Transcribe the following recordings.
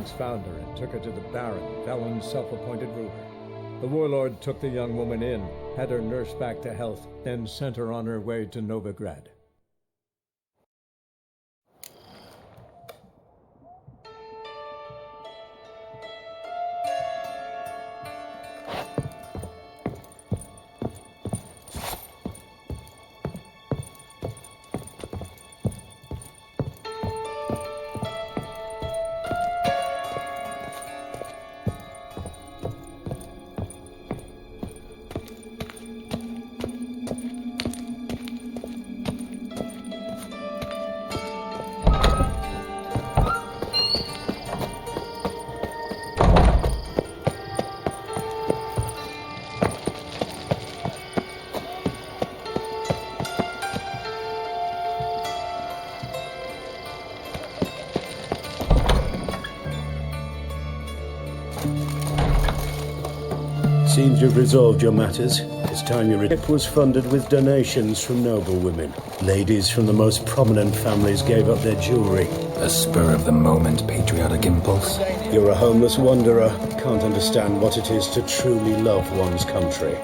Immersives found her and took her to the Baron, Valen's self-appointed ruler. The warlord took the young woman in, had her nursed back to health, then sent her on her way to Novigrad. Seems you've resolved your matters. It's time your ship was funded with donations from noble women. Ladies from the most prominent families gave up their jewelry. A spur-of-the-moment patriotic impulse? You're a homeless wanderer. Can't understand what it is to truly love one's country.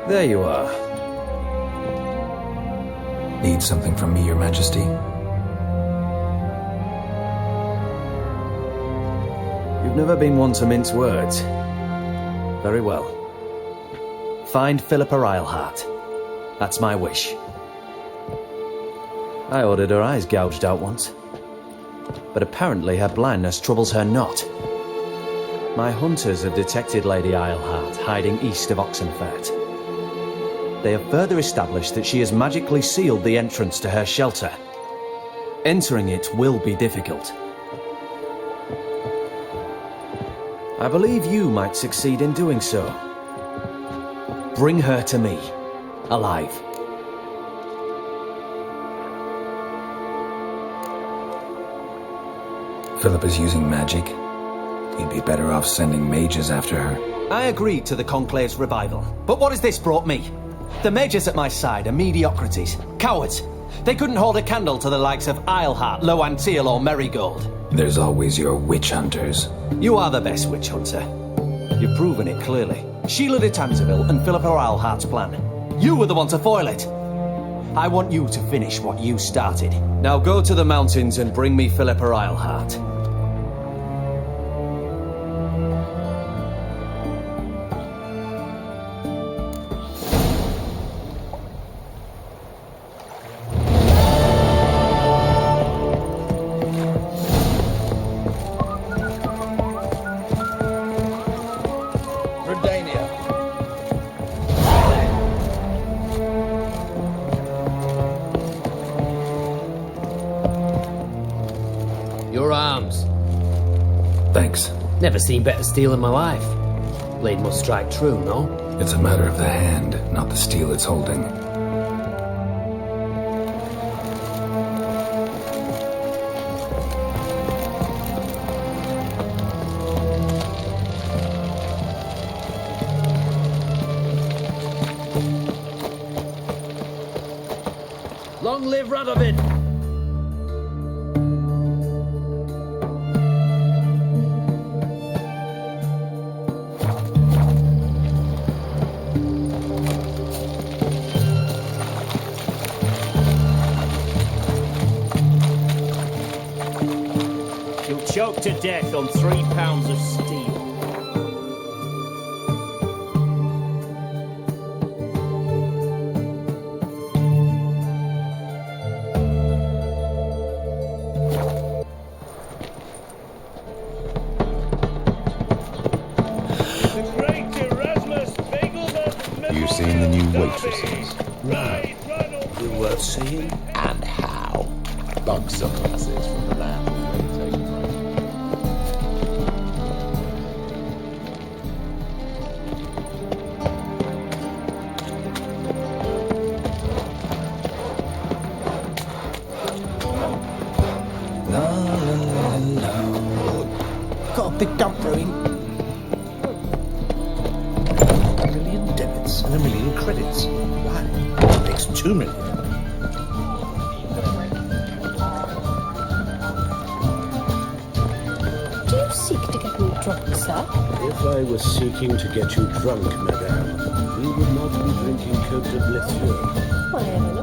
There you are. Need something from me, Your Majesty? You've never been one to mince words. Very well. Find Philippa Eilhart. That's my wish. I ordered her eyes gouged out once. But apparently her blindness troubles her not. My hunters have detected Lady Eilhart hiding east of Oxenfurt. They have further established that she has magically sealed the entrance to her shelter. Entering it will be difficult. I believe you might succeed in doing so. Bring her to me, alive. Philip is using magic. He'd be better off sending mages after her. I agreed to the Conclave's revival, but what has this brought me? The mages at my side are mediocrities, cowards. They couldn't hold a candle to the likes of Eilhart, Loantil or Merigold. There's always your witch hunters. You are the best witch hunter. You've proven it clearly. Sheila de Tanzeville and Philippa Eilhart's plan. You were the one to foil it. I want you to finish what you started. Now go to the mountains and bring me Philippa Eilhart. Thanks. Never seen better steel in my life. Blade must strike true, no? It's a matter of the hand, not the steel it's holding. Long live Radovid! Choked to death on 3 pounds of steel. You seen the new waitresses? Right. Is it worth seeing? And how? Bug sunglasses from the land of breathtaking. the dump brewing. 1 million debits and 1 million credits. Right. That makes 2 million. Do you seek to get me drunk, sir? If I was seeking to get you drunk, madame, we would not be drinking Côte de Blessure. Why, I don't know.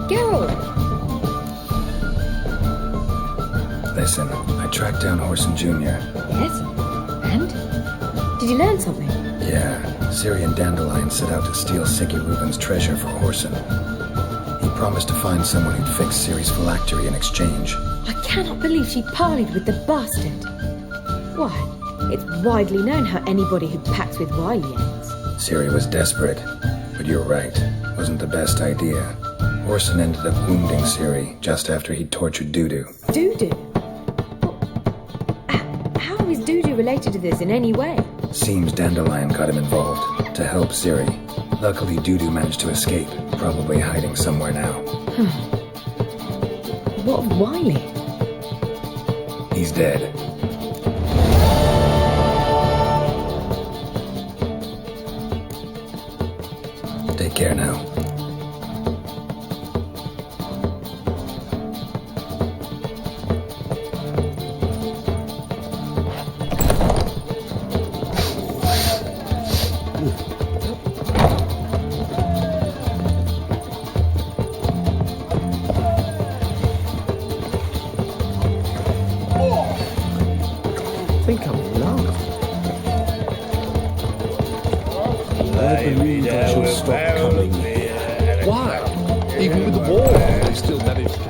Geralt! Listen, I tracked down Horson Jr. Yes? And? Did you learn something? Yeah, Ciri and Dandelion set out to steal Siggy Reuven's treasure for Horson. He promised to find someone who'd fix Ciri's phylactery in exchange. I cannot believe she parleyed with the bastard. Why, it's widely known how anybody who pacts with wily ends. Ciri was desperate, but you're right, wasn't the best idea. Horson ended up wounding Ciri just after he'd tortured Dudu. Dudu? How is Dudu related to this in any way? Seems Dandelion got him involved to help Ciri. Luckily, Dudu managed to escape, probably hiding somewhere now. What of Wiley? He's dead. Take care now. I think I'm in love. I believe I shall stop coming. Why? Even with the war, they still managed to...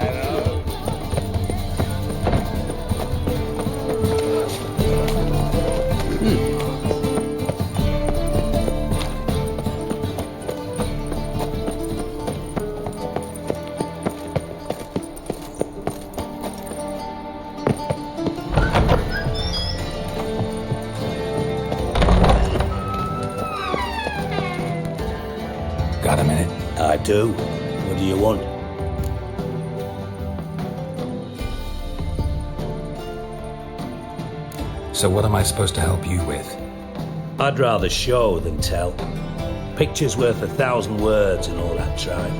Got a minute? I do. What do you want? So what am I supposed to help you with? I'd rather show than tell. Picture's worth 1,000 words and all that tribe.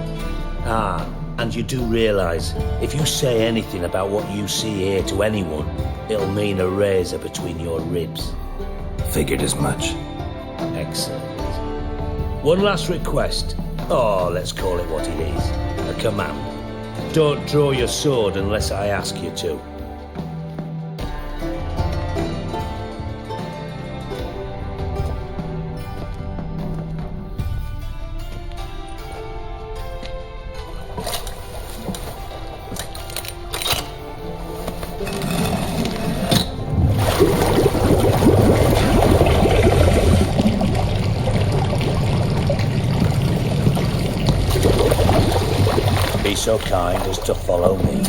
Ah, and you do realise, if you say anything about what you see here to anyone, it'll mean a razor between your ribs. Figured as much. Excellent. One last request. Oh, let's call it what it is. A command. Don't draw your sword unless I ask you to. Be so kind as to follow me.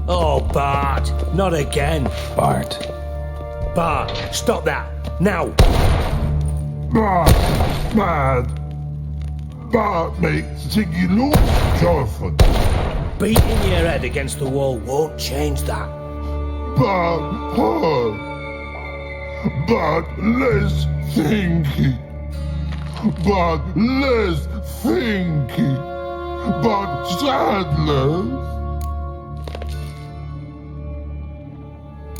Oh, Bart, not again. Bart. Bart, stop that, now. Bad. Bart makes Siggy look joyful. Beating your head against the wall won't change that. Bart hard. Bart less thinky. Bart less thinky. Bart sadless.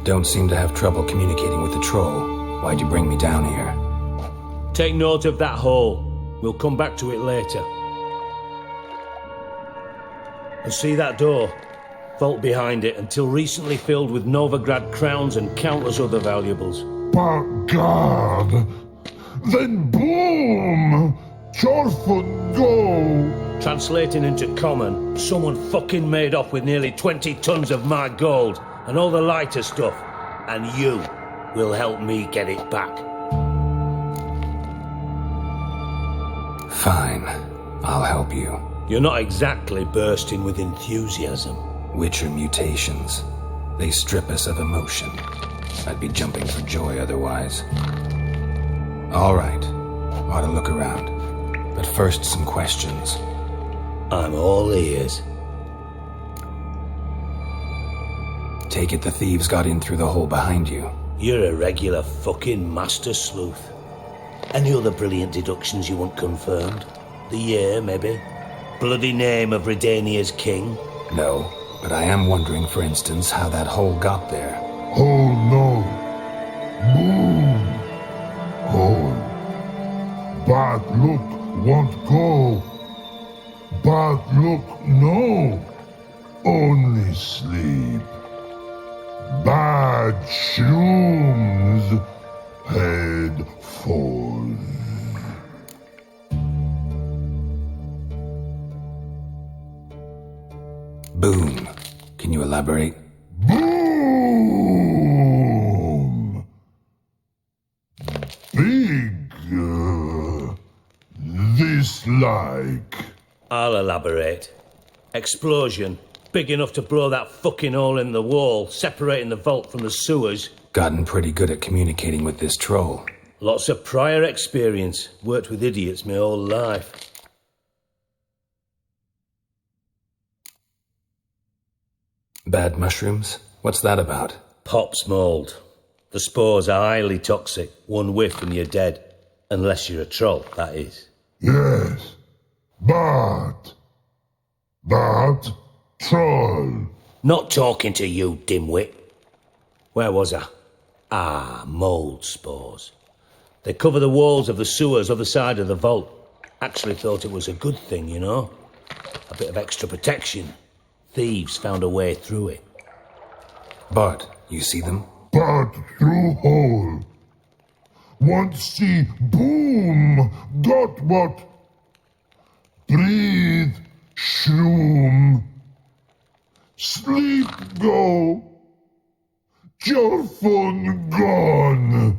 Don't seem to have trouble communicating with the troll. Why'd you bring me down here? Take note of that hole. We'll come back to it later. And see that door? Vault behind it, until recently filled with Novigrad crowns and countless other valuables. But God, then boom! Joyful go! Translating into common, someone fucking made off with nearly 20 tons of my gold and all the lighter stuff, and you will help me get it back. Fine. I'll help you. You're not exactly bursting with enthusiasm. Witcher mutations. They strip us of emotion. I'd be jumping for joy otherwise. All right. Ought to look around. But first, some questions. I'm all ears. Take it the thieves got in through the hole behind you. You're a regular fucking master sleuth. Any other brilliant deductions you want confirmed? The year, maybe? Bloody name of Redania's king? No, but I am wondering, for instance, how that hole got there. Oh no. Boom. Hole. Bad look won't go. Bad look no. Only sleep. Bad shrooms. Head falls. Boom. Can you elaborate? Boom! Big. This like. I'll elaborate. Explosion. Big enough to blow that fucking hole in the wall, separating the vault from the sewers. Gotten pretty good at communicating with this troll. Lots of prior experience. Worked with idiots my whole life. Bad mushrooms? What's that about? Pops mould. The spores are highly toxic. One whiff and you're dead. Unless you're a troll, that is. Yes. But. Troll. Not talking to you, dimwit. Where was I? Mould spores. They cover the walls of the sewers other side of the vault. Actually thought it was a good thing, you know? A bit of extra protection. Thieves found a way through it. But, you see them? But through hole. Want see boom. Got what? Breathe. Shroom. Sleep go. Your phone gone.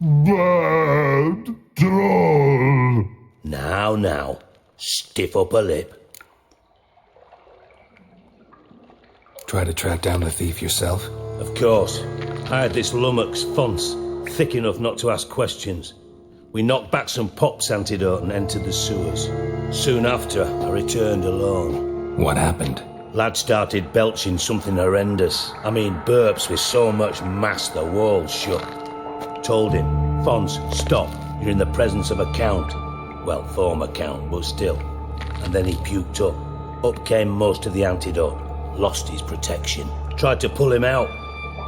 Bad troll. Now. Stiff up a lip. Try to track down the thief yourself? Of course. I had this lummox fonce, thick enough not to ask questions. We knocked back some pops antidote and entered the sewers. Soon after, I returned alone. What happened? Lad started belching something horrendous. I mean, burps with so much mass the walls shook. Told him, Fonz, stop. You're in the presence of a count. Well, former count, but still. And then he puked up. Up came most of the antidote. Lost his protection. Tried to pull him out.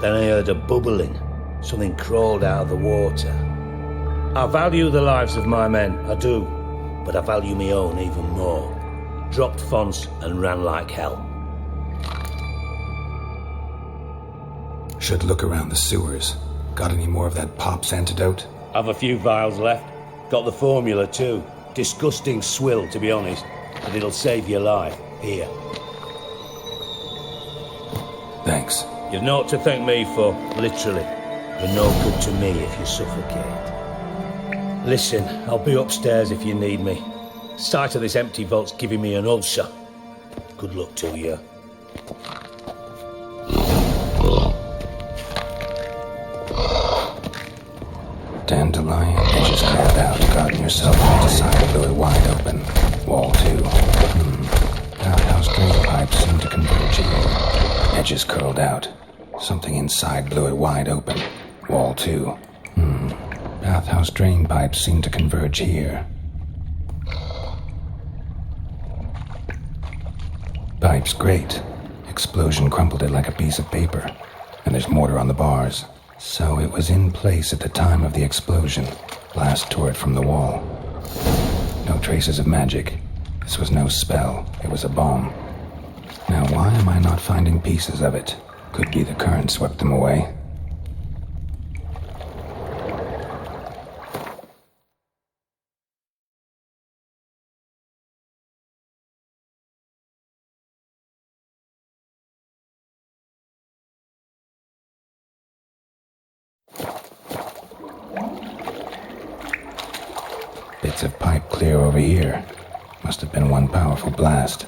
Then I heard a bubbling. Something crawled out of the water. I value the lives of my men, I do. But I value my own even more. Dropped Fonz and ran like hell. Should look around the sewers. Got any more of that pop's antidote? I've a few vials left. Got the formula too. Disgusting swill, to be honest. But it'll save your life. Here. Thanks. You've naught to thank me for, literally. You're no good to me if you suffocate. Listen, I'll be upstairs if you need me. Sight of this empty vault's giving me an ulcer. Good luck to you. Dandelion, edges carved out. Garden yourself on the side, blew it wide open. Wall 2. Outhouse drain pipes seem to converge here. Edges curled out. Something inside blew it wide open. Wall 2. Bathhouse drain pipes seem to converge here. Pipe's great. Explosion crumpled it like a piece of paper. And there's mortar on the bars. So it was in place at the time of the explosion. Blast tore it from the wall. No traces of magic. This was no spell. It was a bomb. Now why am I not finding pieces of it? Could be the current swept them away. Bits of pipe clear over here. Must have been one powerful blast.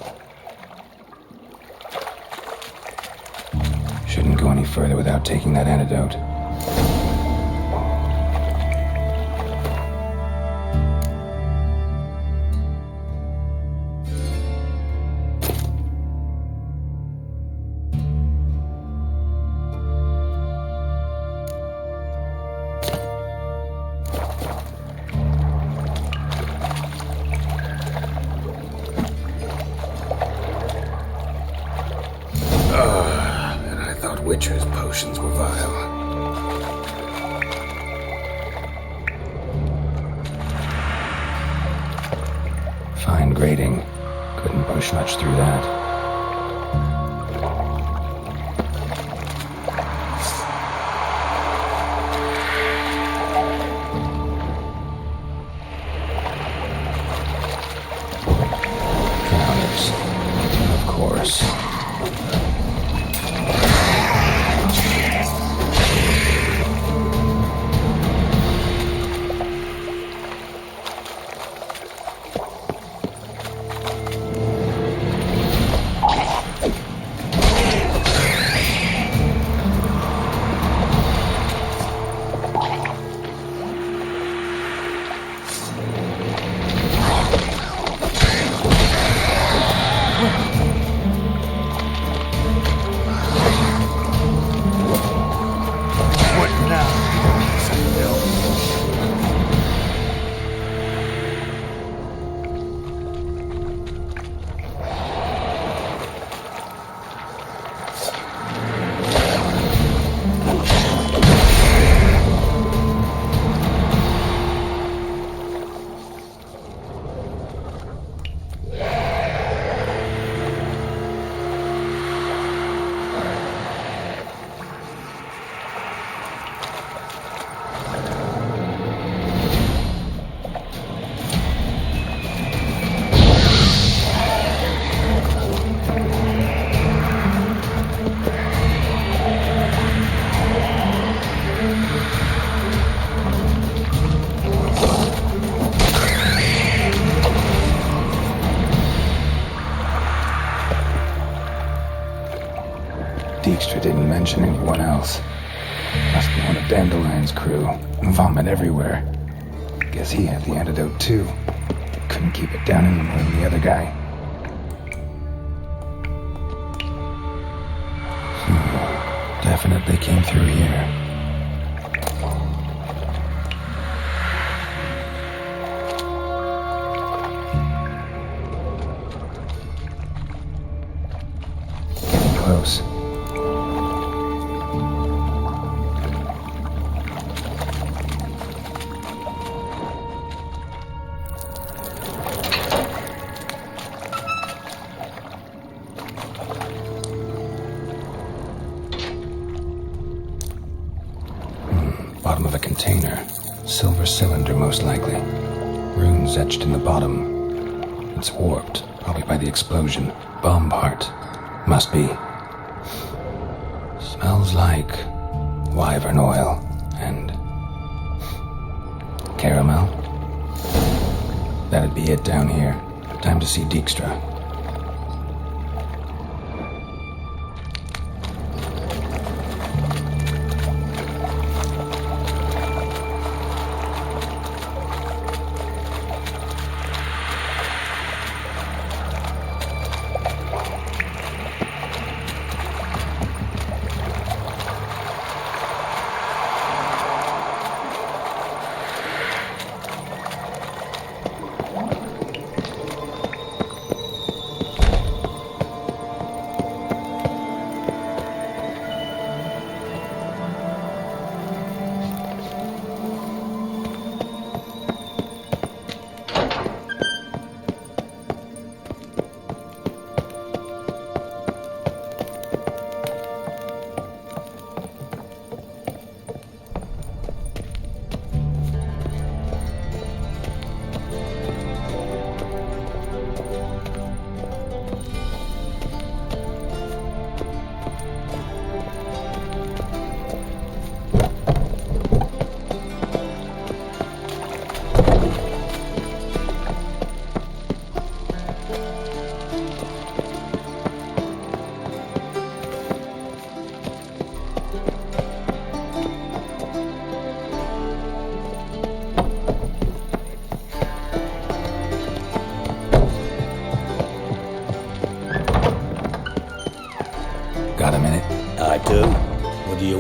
Shouldn't go any further without taking that antidote. Witcher's potions were vile. Fine grating. Couldn't push much through that. Counters. Of course. Dijkstra didn't mention anyone else. Must be one of Dandelion's crew. Vomit everywhere. Guess he had the antidote too. Couldn't keep it down any more than the other guy. Definitely came through here. Getting close. Bottom of a container. Silver cylinder, most likely. Runes etched in the bottom. It's warped, probably by the explosion. Bomb part. Must be. Smells like wyvern oil and caramel. That'd be it down here. Time to see Dijkstra.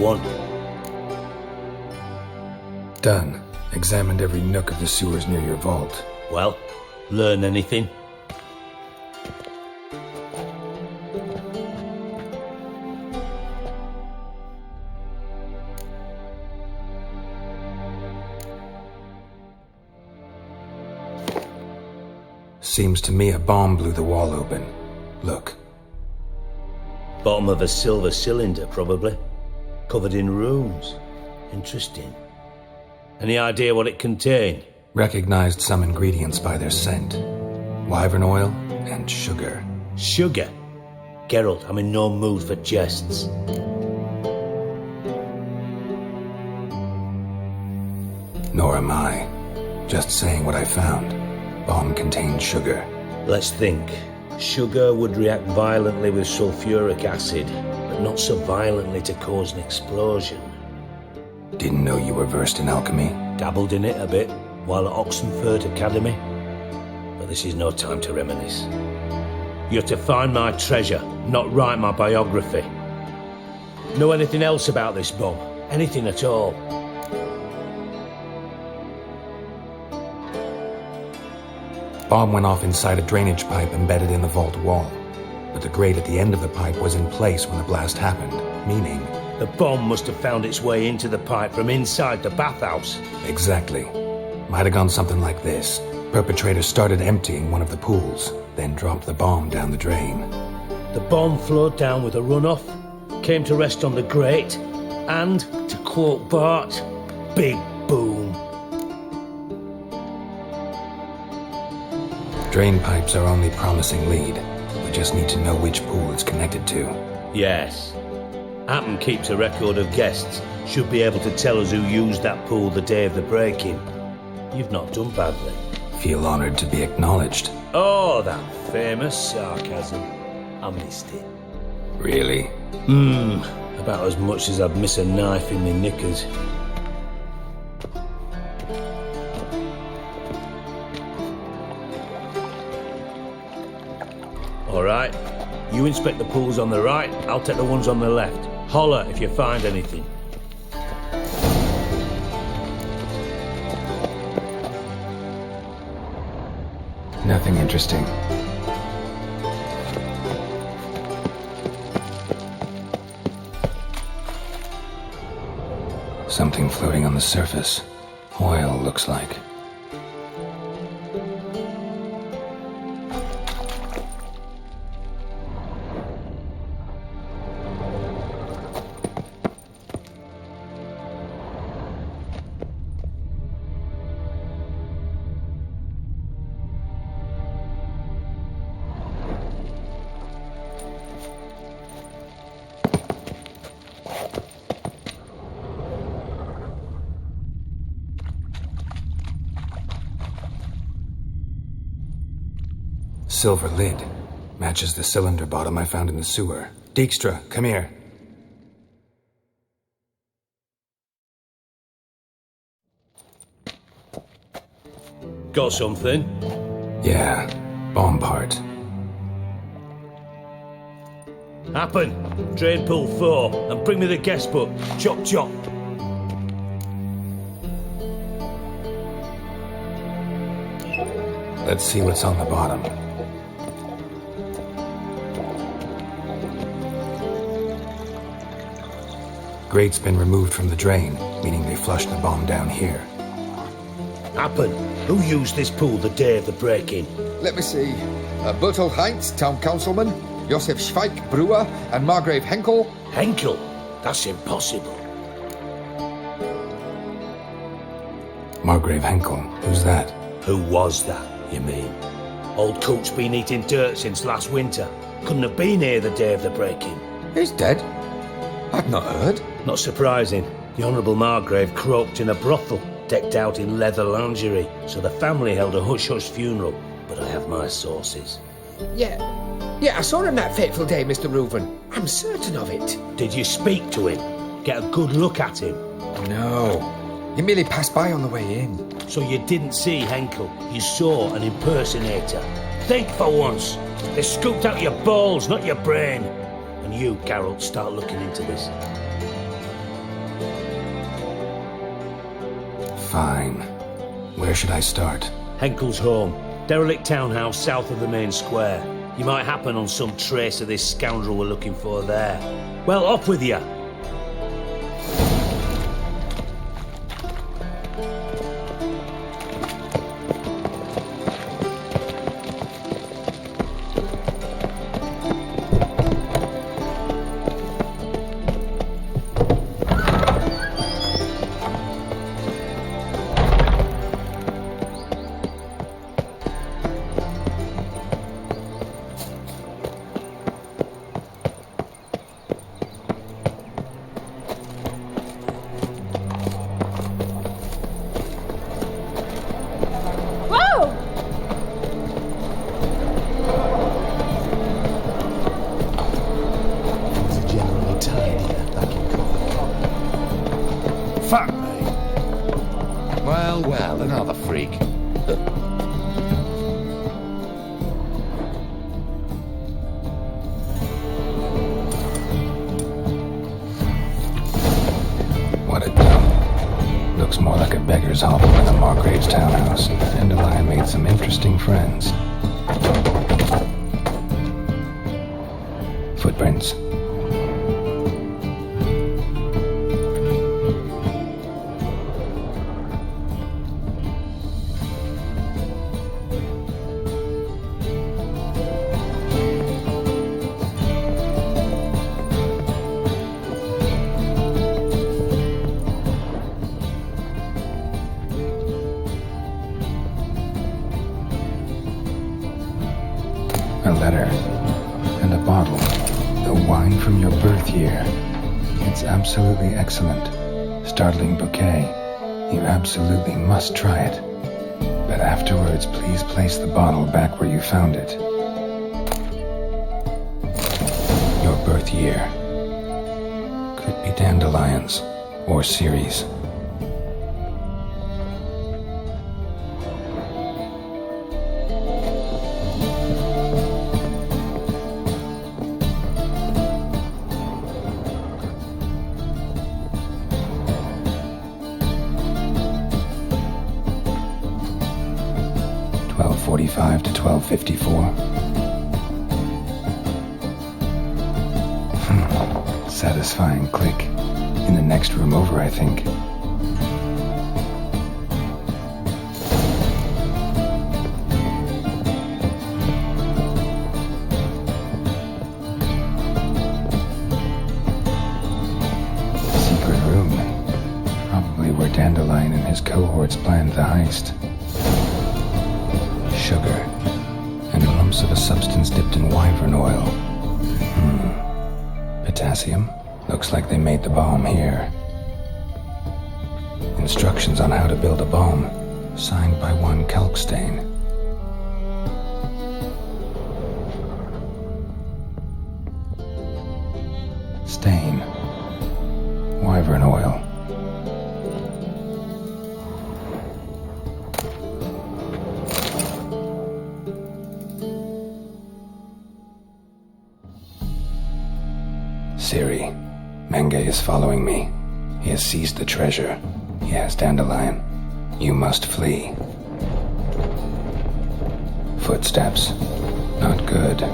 one. Done. Examined every nook of the sewers near your vault. Well, learn anything? Seems to me a bomb blew the wall open. Look. Bottom of a silver cylinder, probably. Covered in runes. Interesting. Any idea what it contained? Recognized some ingredients by their scent. Wyvern oil and sugar. Sugar? Geralt, I'm in no mood for jests. Nor am I. Just saying what I found. Bomb contained sugar. Let's think. Sugar would react violently with sulfuric acid, but not so violently to cause an explosion. Didn't know you were versed in alchemy. Dabbled in it a bit while at Oxenford Academy. But this is no time to reminisce. You're to find my treasure, not write my biography. Know anything else about this bomb? Anything at all? Bomb went off inside a drainage pipe embedded in the vault wall. But the grate at the end of the pipe was in place when the blast happened, meaning... The bomb must have found its way into the pipe from inside the bathhouse. Exactly. Might have gone something like this. Perpetrator started emptying one of the pools, then dropped the bomb down the drain. The bomb flowed down with a runoff, came to rest on the grate, and, to quote Bart, big boom. Drain pipes are only promising lead. We just need to know which pool it's connected to. Yes. Appen keeps a record of guests. Should be able to tell us who used that pool the day of the break-in. You've not done badly. Feel honored to be acknowledged. Oh, that famous sarcasm. I missed it. Really? About as much as I'd miss a knife in my knickers. All right. You inspect the pools on the right, I'll take the ones on the left. Holler if you find anything. Nothing interesting. Something floating on the surface. Oil, looks like. Silver lid. Matches the cylinder bottom I found in the sewer. Dijkstra, come here. Got something? Yeah, bomb part. Appen, drain pool 4, and bring me the guest book. Chop chop. Let's see what's on the bottom. Grate's been removed from the drain, meaning they flushed the bomb down here. Appen, who used this pool the day of the break-in? Let me see. Bertel Heinz, town councilman, Josef Schweik, brewer, and Margrave Henkel. Henkel? That's impossible. Margrave Henkel, who's that? Who was that, you mean? Old coot's been eating dirt since last winter. Couldn't have been here the day of the break-in. He's dead? I've not heard. Not surprising. The Honourable Margrave croaked in a brothel, decked out in leather lingerie, so the family held a hush-hush funeral. But I have my sources. Yeah, I saw him that fateful day, Mr. Reuven. I'm certain of it. Did you speak to him? Get a good look at him? No. He merely passed by on the way in. So you didn't see Henkel, you saw an impersonator. Think for once. They scooped out your balls, not your brain. And you, Geralt, start looking into this. Fine. Where should I start? Henkel's home. Derelict townhouse south of the main square. You might happen on some trace of this scoundrel we're looking for there. Well, off with you! Well, another freak. What a dump. Looks more like a beggar's hovel than a Margrave's townhouse. Dandelion made some interesting friends. Footprints. A letter. And a bottle. The wine from your birth year. It's absolutely excellent. Startling bouquet. You absolutely must try it. But afterwards, please place the bottle back where you found it. Your birth year. Could be dandelions. Or Ciri's. .45 to 12:54. Satisfying click. In the next room over, I think. Secret room. Probably where Dandelion and his cohorts planned the heist. Sugar, and lumps of a substance dipped in wyvern oil. Potassium? Looks like they made the bomb here. Instructions on how to build a bomb, signed by one Kalkstain. Stain. Wyvern oil. Ciri. Menge is following me. He has seized the treasure. He has Dandelion. You must flee. Footsteps. Not good.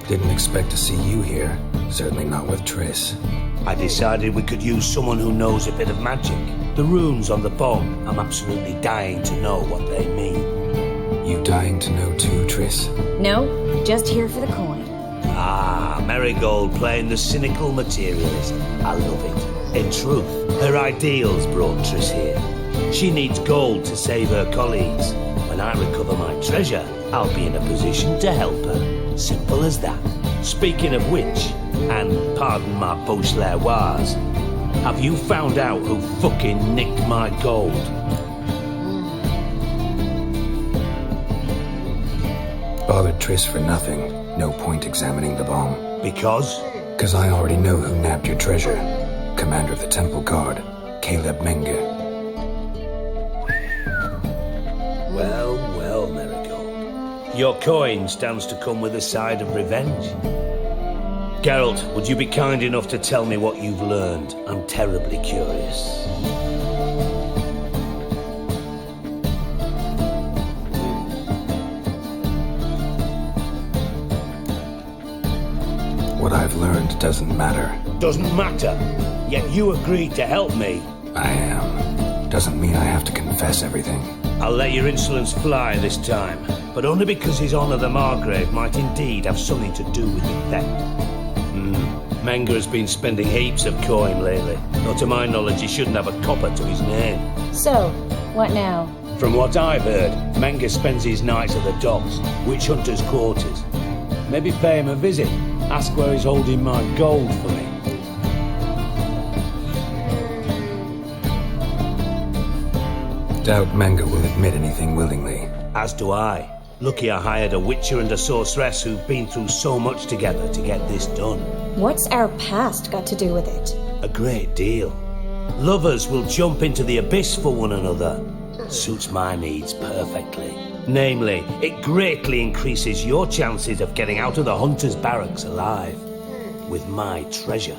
Didn't expect to see you here. Certainly not with Triss. I decided we could use someone who knows a bit of magic. The runes on the bomb, I'm absolutely dying to know what they mean. You dying to know too, Triss? No, just here for the coin. Ah, Marigold playing the cynical materialist. I love it. In truth, her ideals brought Triss here. She needs gold to save her colleagues. When I recover my treasure, I'll be in a position to help her. Simple as that. Speaking of which, and pardon my Beauclervoise, have you found out who fucking nicked my gold? Bothered Triss for nothing. No point examining the bomb. Because? Because I already know who nabbed your treasure. Commander of the Temple Guard, Caleb Menge. Well, well, Marigold. Your coin stands to come with a side of revenge. Geralt, would you be kind enough to tell me what you've learned? I'm terribly curious. What I've learned doesn't matter. Doesn't matter. Yet you agreed to help me. I am. Doesn't mean I have to confess everything. I'll let your insolence fly this time, but only because His Honour the Margrave might indeed have something to do with the theft. Menge has been spending heaps of coin lately, though to my knowledge he shouldn't have a copper to his name. So, what now? From what I've heard, Menge spends his nights at the docks, witch hunters' quarters. Maybe pay him a visit. Ask where he's holding my gold for me. Doubt Menge will admit anything willingly. As do I. Lucky I hired a witcher and a sorceress who've been through so much together to get this done. What's our past got to do with it? A great deal. Lovers will jump into the abyss for one another. Suits my needs perfectly. Namely, it greatly increases your chances of getting out of the hunter's barracks alive. With my treasure.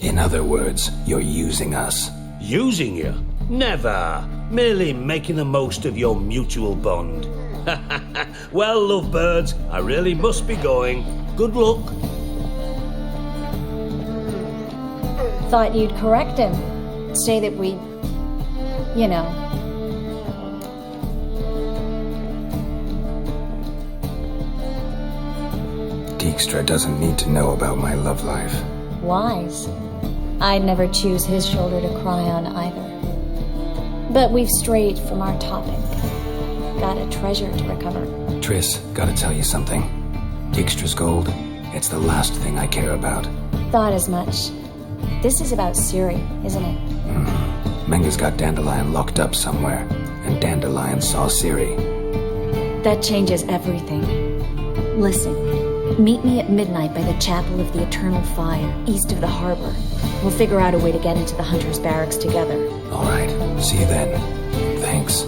In other words, you're using us. Using you? Never. Merely making the most of your mutual bond. Well, lovebirds, I really must be going. Good luck. Thought you'd correct him. Say that we... you know. Dijkstra doesn't need to know about my love life. Wise. I'd never choose his shoulder to cry on either. But we've strayed from our topic. Got a treasure to recover. Triss, gotta tell you something. Dijkstra's gold, it's the last thing I care about. Thought as much. This is about Ciri, isn't it? Menge's got Dandelion locked up somewhere, and Dandelion saw Ciri. That changes everything. Listen, meet me at midnight by the Chapel of the Eternal Fire, east of the harbor. We'll figure out a way to get into the Hunter's Barracks together. All right, see you then. Thanks.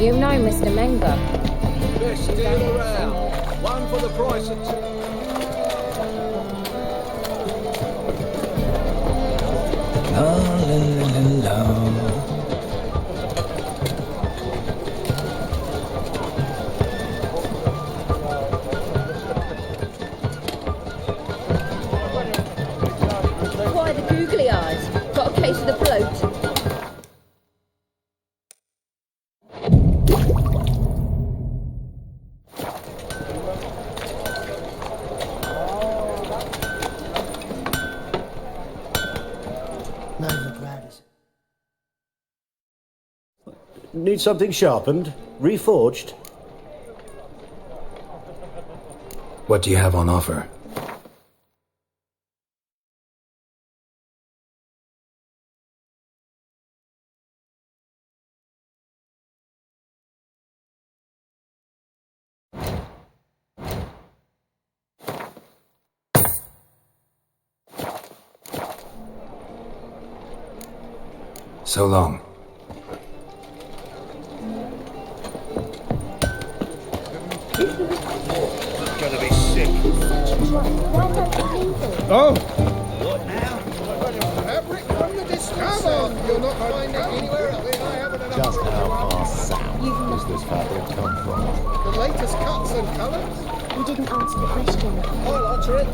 You know Mr. Menge. Best deal around. One for the price of two. La la la la la. Why the googly eyes? Got a case of the bloat? Need something sharpened? Reforged? What do you have on offer? So long. Gonna be sick. Oh! What now? Fabric from the distance. Come on, you're not finding anywhere else. Just how far south does this fabric come from? The latest cuts and colours. You didn't answer the question. I'll answer it.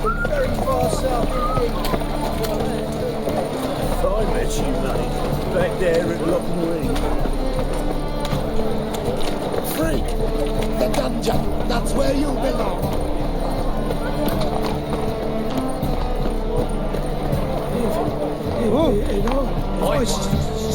From very far south indeed. I met you, mate. Back there at Loch Marine. Freak! The dungeon! That's where you belong! Voices.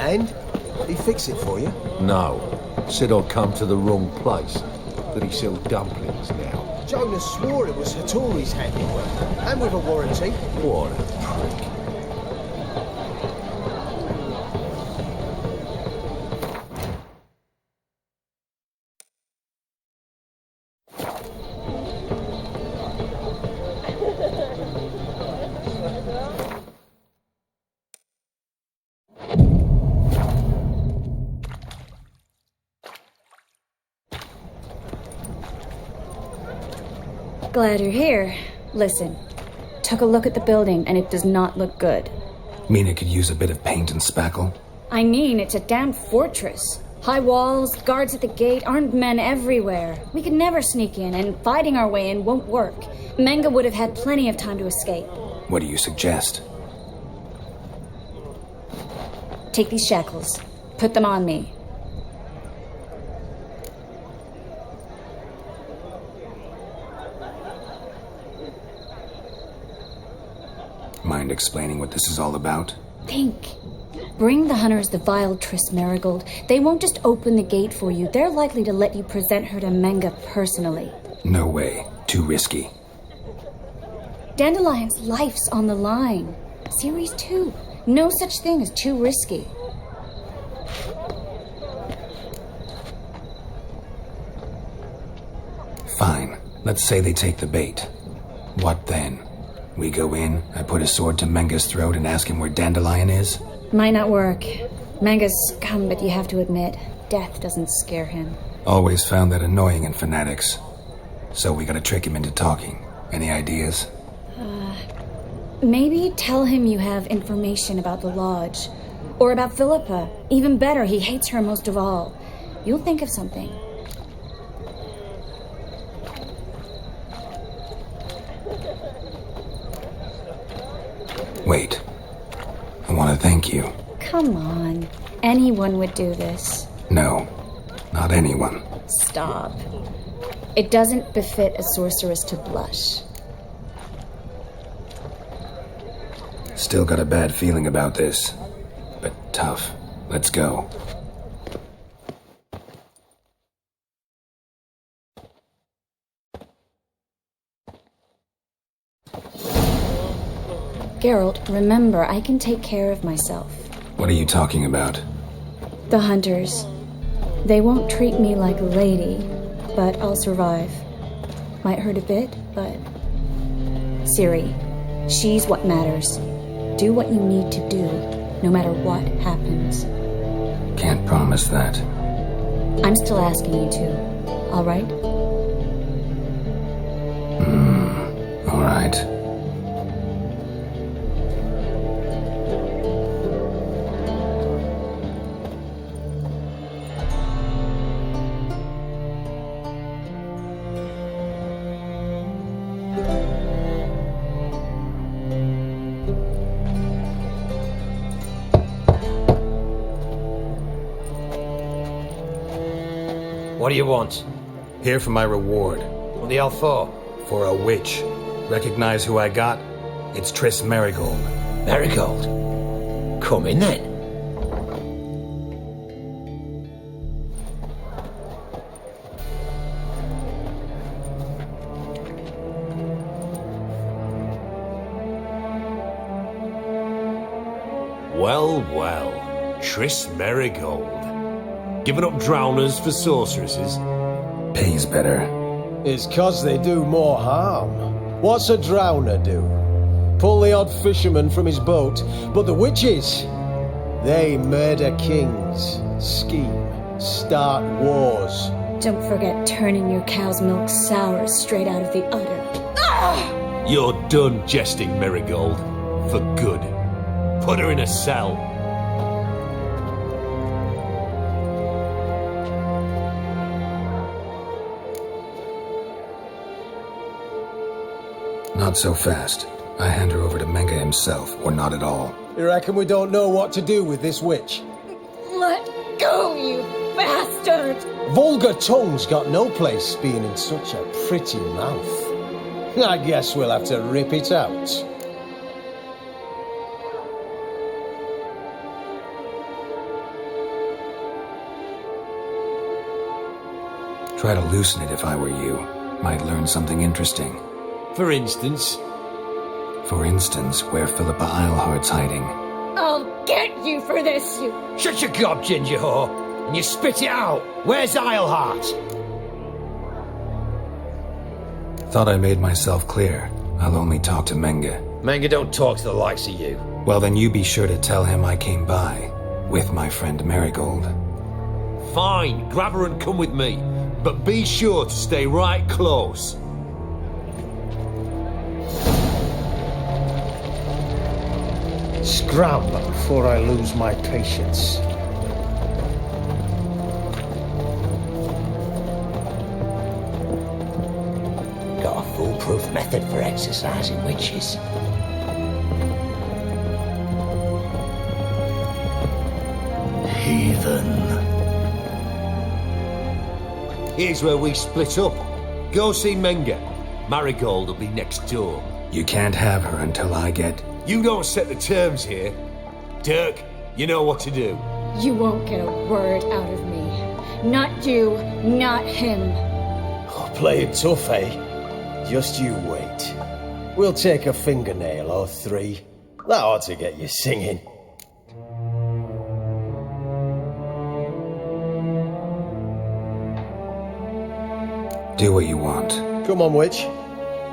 And? He fix it for you? No. Said I'd come to the wrong place. That he sells dumplings now. Jonas swore it was Hattori's handiwork. And with a warranty. What a prick. Glad you're here. Listen, took a look at the building and it does not look good. Mean it could use a bit of paint and spackle? I mean, it's a damn fortress. High walls, guards at the gate, armed men everywhere. We could never sneak in, and fighting our way in won't work. Menga would have had plenty of time to escape. What do you suggest? Take these shackles. Put them on me. Mind explaining what this is all about? Think. Bring the hunters the vile Triss Marigold. They won't just open the gate for you. They're likely to let you present her to Menga personally. No way. Too risky. Dandelion's life's on the line. Ciri's too. No such thing as too risky. Fine. Let's say they take the bait. What then? We go in, I put a sword to Menga's throat and ask him where Dandelion is? Might not work. Menga's scum, but you have to admit, death doesn't scare him. Always found that annoying in fanatics. So we gotta trick him into talking. Any ideas? Maybe tell him you have information about the Lodge. Or about Philippa. Even better, he hates her most of all. You'll think of something. Wait. I want to thank you. Come on. Anyone would do this. No. Not anyone. Stop. It doesn't befit a sorceress to blush. Still got a bad feeling about this. But tough. Let's go. Geralt, remember, I can take care of myself. What are you talking about? The hunters. They won't treat me like a lady, but I'll survive. Might hurt a bit, but... Ciri, she's what matters. Do what you need to do, no matter what happens. Can't promise that. I'm still asking you to, all right? All right. What do you want? Here for my reward. What the hell for? For a witch. Recognize who I got? It's Triss Marigold. Marigold? Come in then. Well, well. Triss Marigold. Giving up drowners for sorceresses? Pays better. It's 'cause they do more harm. What's a drowner do? Pull the odd fisherman from his boat. But the witches, they murder kings, scheme, start wars. Don't forget turning your cow's milk sour straight out of the udder. Ah! You're done jesting, Marigold. For good. Put her in a cell. Not so fast. I hand her over to Menga himself, or not at all. You reckon we don't know what to do with this witch? Let go, you bastard! Vulgar tongue's got no place being in such a pretty mouth. I guess we'll have to rip it out. Try to loosen it if I were you. Might learn something interesting. For instance? For instance, where Philippa Eilhart's hiding. I'll get you for this, you... Shut your gob, ginger whore, and you spit it out. Where's Eilhart? Thought I made myself clear. I'll only talk to Menga. Menga don't talk to the likes of you. Well, then you be sure to tell him I came by. With my friend Marigold. Fine, grab her and come with me. But be sure to stay right close. Scram before I lose my patience. Got a foolproof method for exercising witches. Heathen. Here's where we split up. Go see Menga. Marigold will be next door. You can't have her until I get... You don't set the terms here. Dirk, you know what to do. You won't get a word out of me. Not you, not him. Oh, playing tough, eh? Just you wait. We'll take a fingernail or three. That ought to get you singing. Do what you want. Come on, witch.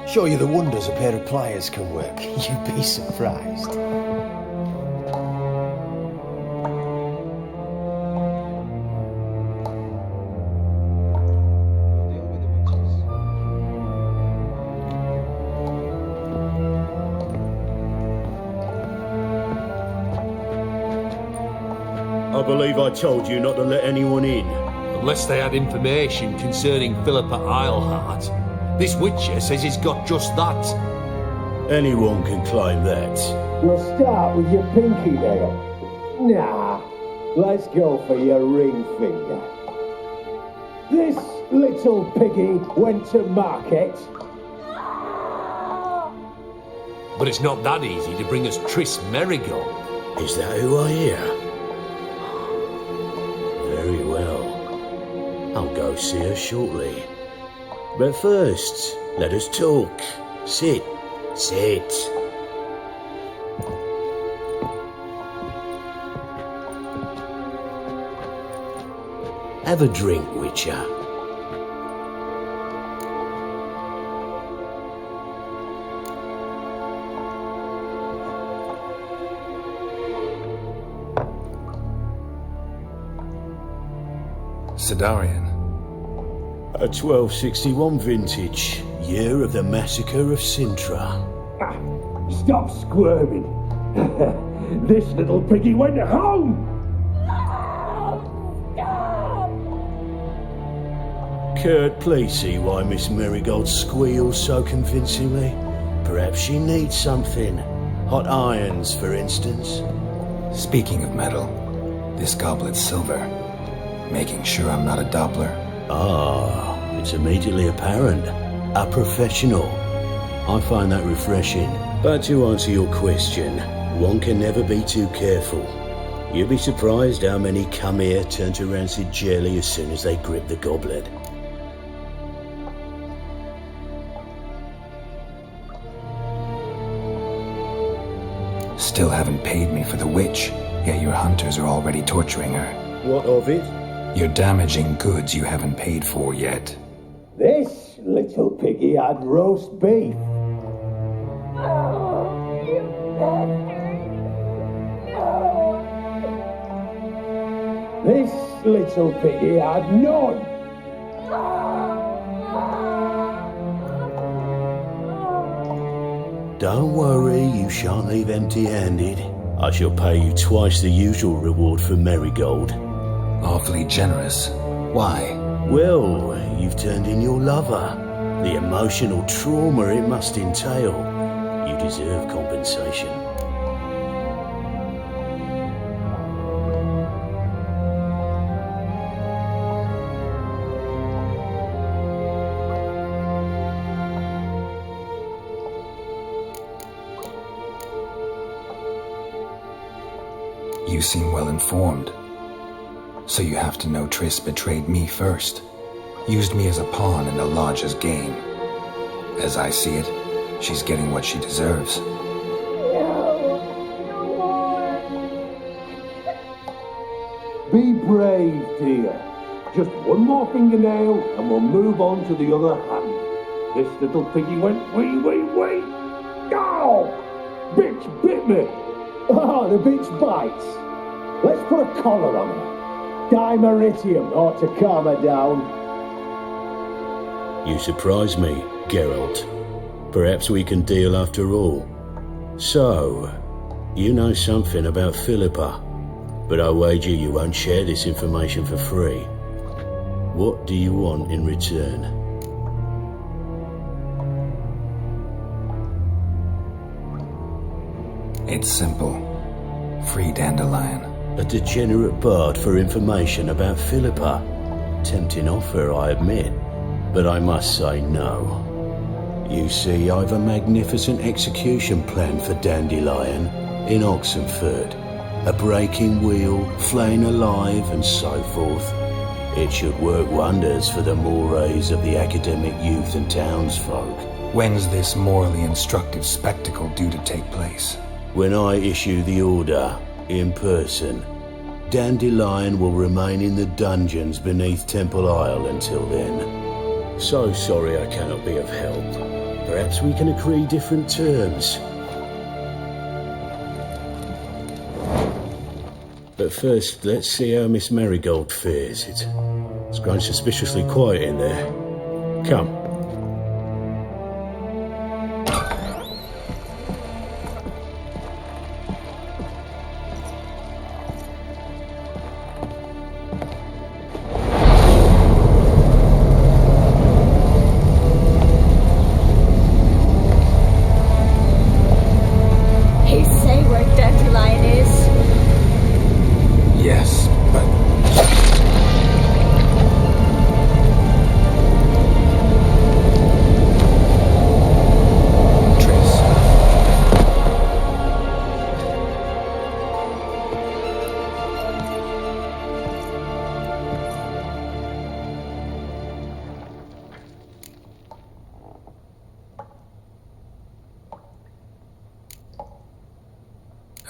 Show you the wonders a pair of pliers can work. You'd be surprised. I believe I told you not to let anyone in. Unless they had information concerning Philippa Eilhart. This witcher says he's got just that. Anyone can claim that. You'll start with your pinky nail. Nah, let's go for your ring finger. This little piggy went to market. But it's not that easy to bring us Tris Marigold. Is that who I hear? Very well. I'll go see her shortly. But first, let us talk. Sit. Sit. Have a drink, Witcher. Sidarian. A 1261 vintage, year of the massacre of Sintra. Stop squirming. This little piggy went home. Can't please see why Miss Marigold squeals so convincingly. Perhaps she needs something. Hot irons, for instance. Speaking of metal, this goblet's silver. Making sure I'm not a Doppler. Ah, it's immediately apparent. A professional. I find that refreshing. But to answer your question, one can never be too careful. You'd be surprised how many come here turn to rancid jelly as soon as they grip the goblet. Still haven't paid me for the witch, yet your hunters are already torturing her. What of it? You're damaging goods you haven't paid for yet. This little piggy had roast beef. Oh, you bastard. No. This little piggy had none. Don't worry, you shan't leave empty-handed. I shall pay you twice the usual reward for Marigold. Awfully generous. Why? Well, you've turned in your lover. The emotional trauma it must entail. You deserve compensation. You seem well informed. So you have to know Triss betrayed me first. Used me as a pawn in the Lodge's game. As I see it, she's getting what she deserves. Be brave, dear. Just one more fingernail and we'll move on to the other hand. This little piggy went wee. Ow! Bitch bit me! Oh, the bitch bites. Let's put a collar on her. Dimeritium ought to calm her down. You surprise me, Geralt. Perhaps we can deal after all. So, you know something about Philippa, but I wager you won't share this information for free. What do you want in return? It's simple. Free Dandelion. A degenerate bard for information about Philippa. Tempting offer, I admit, but I must say no. You see, I've a magnificent execution plan for Dandelion in Oxenford. A breaking wheel, flaying alive, and so forth. It should work wonders for the mores of the academic youth and townsfolk. When's this morally instructive spectacle due to take place? When I issue the order, in person, Dandelion will remain in the dungeons beneath Temple Isle until then. So sorry I cannot be of help. Perhaps we can agree different terms. But first, let's see how Miss Marigold fares. It's grown suspiciously quiet in there. Come.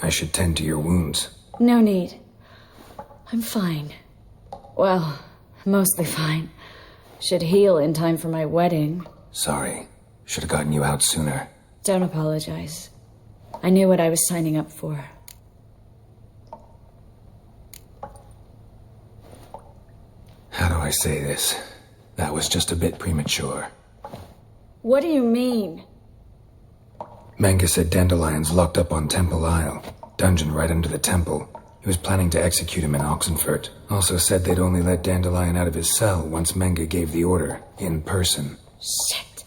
I should tend to your wounds. No need. I'm fine. Well, mostly fine. Should heal in time for my wedding. Sorry. Should have gotten you out sooner. Don't apologize. I knew what I was signing up for. How do I say this? That was just a bit premature. What do you mean? Menge said Dandelion's locked up on Temple Isle. Dungeon right under the temple. He was planning to execute him in Oxenfurt. Also said they'd only let Dandelion out of his cell once Menge gave the order, in person. Shit.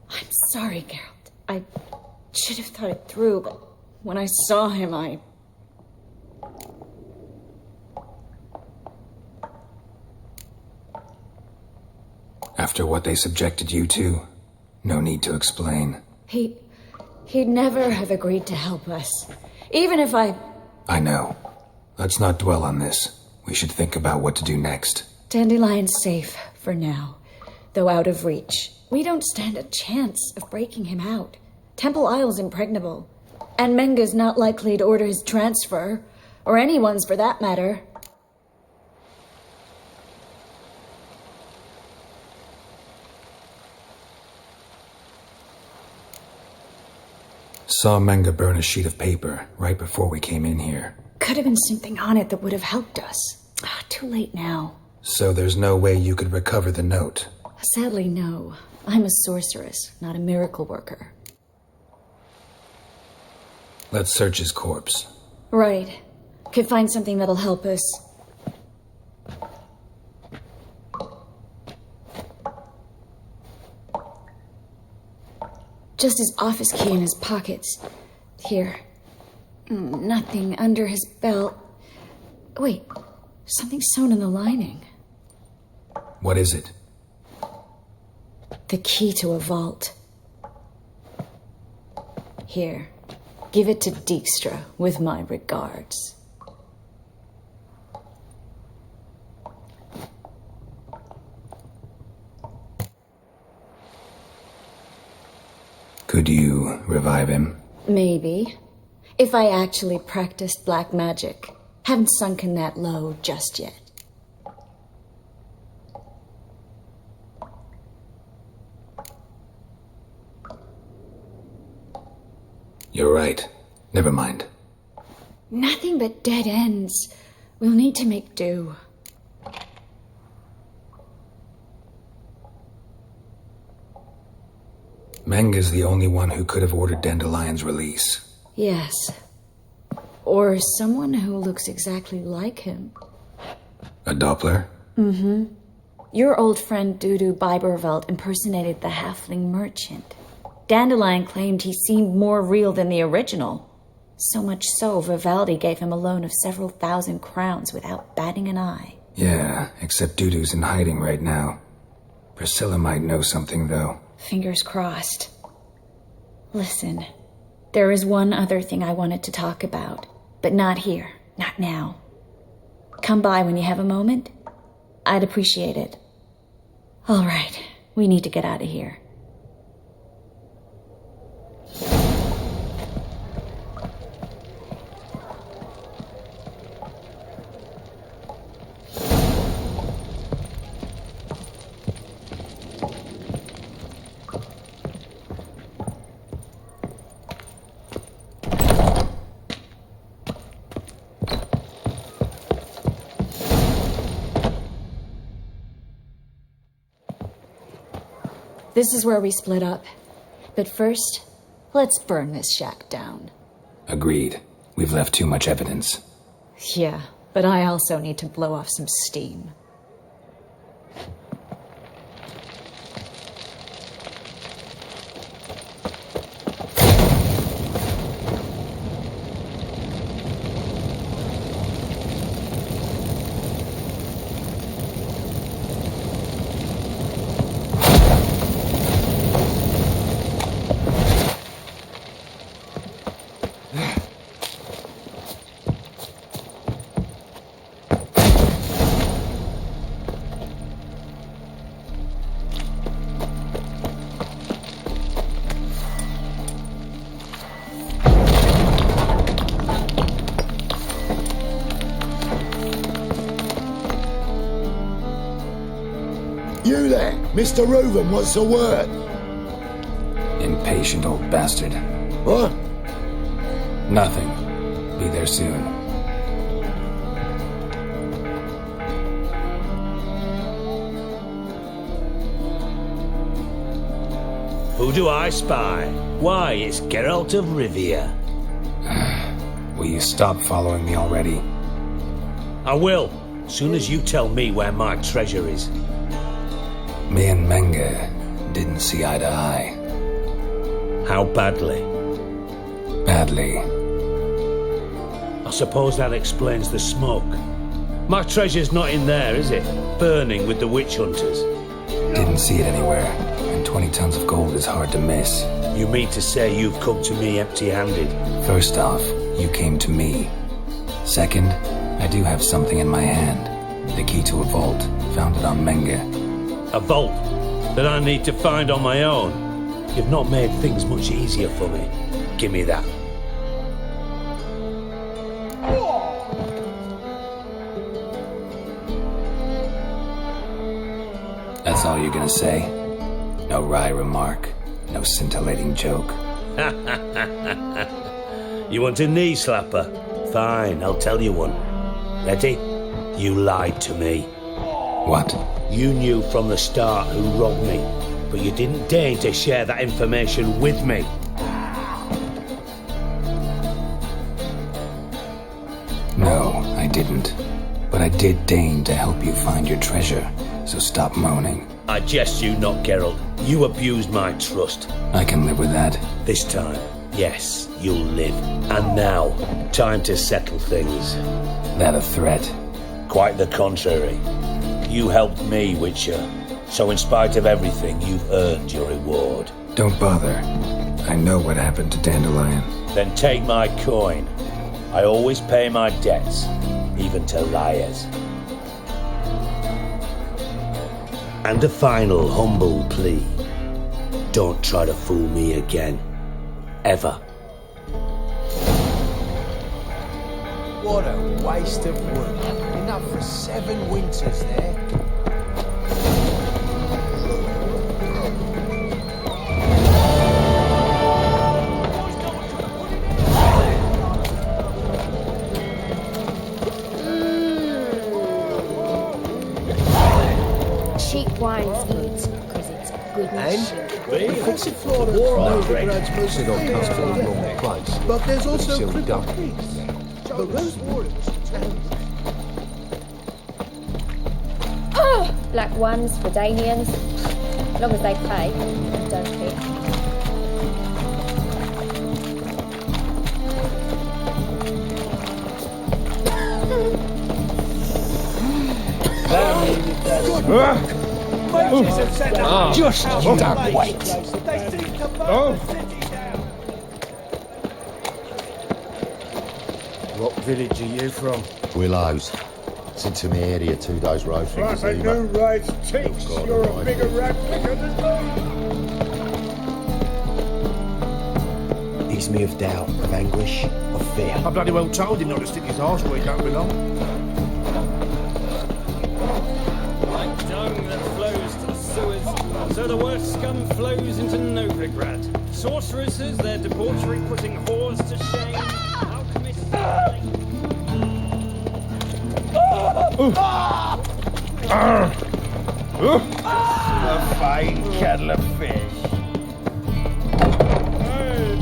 I'm sorry, Geralt. I should have thought it through, but when I saw him, After what they subjected you to, no need to explain. He'd never have agreed to help us. Even if I know. Let's not dwell on this. We should think about what to do next. Dandelion's safe, for now. Though out of reach. We don't stand a chance of breaking him out. Temple Isle's impregnable. And Menge's not likely to order his transfer. Or anyone's for that matter. Saw Menge burn a sheet of paper right before we came in here. Could have been something on it that would have helped us. Too late now. So there's no way you could recover the note? Sadly, no. I'm a sorceress, not a miracle worker. Let's search his corpse. Right. Could find something that'll help us. Just his office key in his pockets. Here. Nothing under his belt. Wait, something sewn in the lining. What is it? The key to a vault. Here, give it to Dijkstra with my regards. Could you revive him? Maybe. If I actually practiced black magic. Haven't sunken that low just yet. You're right. Never mind. Nothing but dead ends. We'll need to make do. Menga's the only one who could have ordered Dandelion's release. Yes. Or someone who looks exactly like him. A Doppler? Mm-hmm. Your old friend Dudu Biberveld impersonated the halfling merchant. Dandelion claimed he seemed more real than the original. So much so, Vivaldi gave him a loan of several thousand crowns without batting an eye. Yeah, except Dudu's in hiding right now. Priscilla might know something, though. Fingers crossed. Listen, there is one other thing I wanted to talk about, but not here, not now. Come by when you have a moment. I'd appreciate it. All right, we need to get out of here. This is where we split up. But first, let's burn this shack down. Agreed. We've left too much evidence. Yeah, but I also need to blow off some steam. You there, Mr. Reuven, what's the word? Impatient old bastard. What? Nothing. Be there soon. Who do I spy? Why, it's Geralt of Rivia. Will you stop following me already? I will, soon as you tell me where my treasure is. Me and Menga didn't see eye to eye. How badly? Badly. I suppose that explains the smoke. My treasure's not in there, is it? Burning with the witch hunters. Didn't see it anywhere, and 20 tons of gold is hard to miss. You mean to say you've come to me empty-handed? First off, you came to me. Second, I do have something in my hand. The key to a vault, found it on Menga. A vault that I need to find on my own. You've not made things much easier for me. Give me that. That's all you're gonna say? No wry remark, no scintillating joke. You want a knee slapper? Fine, I'll tell you one. Ready? You lied to me. What? You knew from the start who robbed me, but you didn't deign to share that information with me. No, I didn't. But I did deign to help you find your treasure, so stop moaning. I jest you not, Geralt. You abused my trust. I can live with that. This time, yes, you'll live. And now, time to settle things. That a threat? Quite the contrary. You helped me, Witcher. So in spite of everything, you've earned your reward. Don't bother. I know what happened to Dandelion. Then take my coin. I always pay my debts, even to liars. And a final humble plea. Don't try to fool me again. Ever. What a waste of wood. Enough for 7 winters there. Cheap wines eats because it's good And fix it for the Novigrad's mostly got cast in the wrong place. But there's also crippled priests. But those warriors Black ones for Danians. As long as they pay, I don't care. Just don't wait. What village are you from? Willows. It's into my area 2 days road from Like a new race teats, you're a bigger rat picker than me. He's me of doubt, of anguish, of fear. I bloody well told him not to stick his arse where he don't belong. Like dung that flows to the sewers, so the worst scum flows into Novigrad. Sorceresses, their debauchery putting whores to shame. Alchemists... A fine kettle of fish.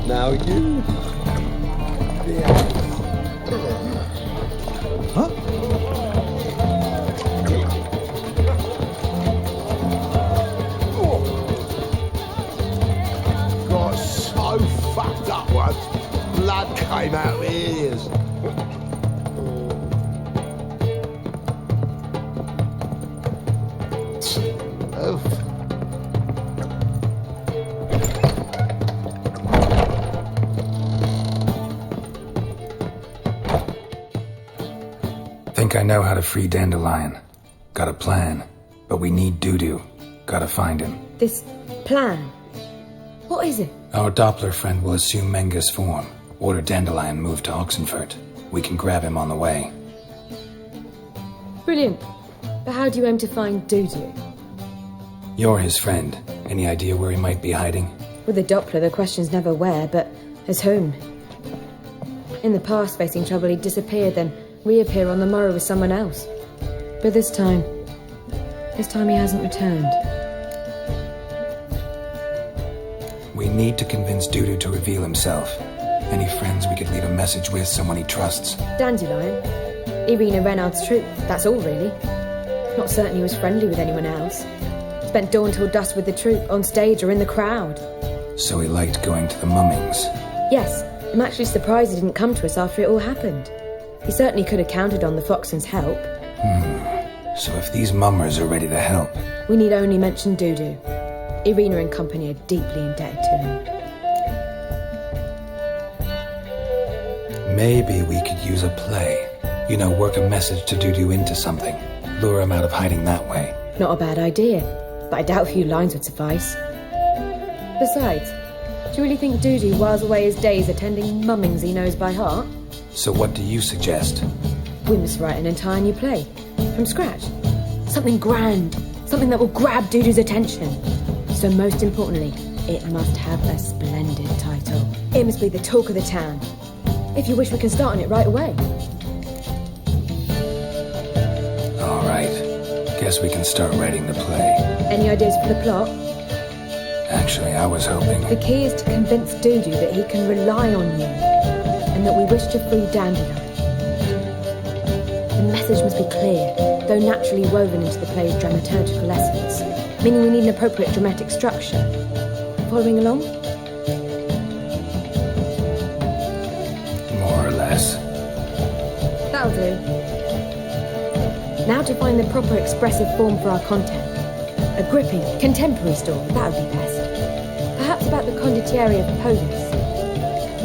Now you. Huh? Got so fucked up once, blood came out of my ears. Think I know how to free Dandelion. Got a plan, but we need Dudu. Gotta find him. This plan? What is it? Our Doppler friend will assume Menga's form. Order Dandelion moved to Oxenfurt. We can grab him on the way. Brilliant. But how do you aim to find Dudu? You're his friend. Any idea where he might be hiding? With the Doppler, the question's never where, but as whom. In the past, facing trouble, he'd disappear, then reappear on the morrow with someone else. But this time he hasn't returned. We need to convince Dudu to reveal himself. Any friends we could leave a message with, someone he trusts. Dandelion? Irina Renard's troop, that's all really. Not certain he was friendly with anyone else. Spent dawn till dusk with the troop, on stage or in the crowd. So he liked going to the mummings. Yes, I'm actually surprised he didn't come to us after it all happened. He certainly could have counted on the Foxen's help. So if these mummers are ready to help... We need only mention Dudu. Irina and company are deeply indebted to him. Maybe we could use a play. You know, work a message to Dudu into something. Lure him out of hiding that way. Not a bad idea, but I doubt a few lines would suffice. Besides, do you really think Dudu whiles away his days attending mummings he knows by heart? So what do you suggest? We must write an entire new play. From scratch. Something grand. Something that will grab Dudu's attention. So most importantly, it must have a splendid title. It must be the talk of the town. If you wish, we can start on it right away. All right. Guess we can start writing the play. Any ideas for the plot? Actually, I was hoping... The key is to convince Dudu that he can rely on you, and that we wish to free Dandelion. The message must be clear, though naturally woven into the play's dramaturgical essence. meaning we need an appropriate dramatic structure. Following along? More or less. That'll do. Now to find the proper expressive form for our content. A gripping, contemporary story, that would be best. Perhaps about the condottieri of police.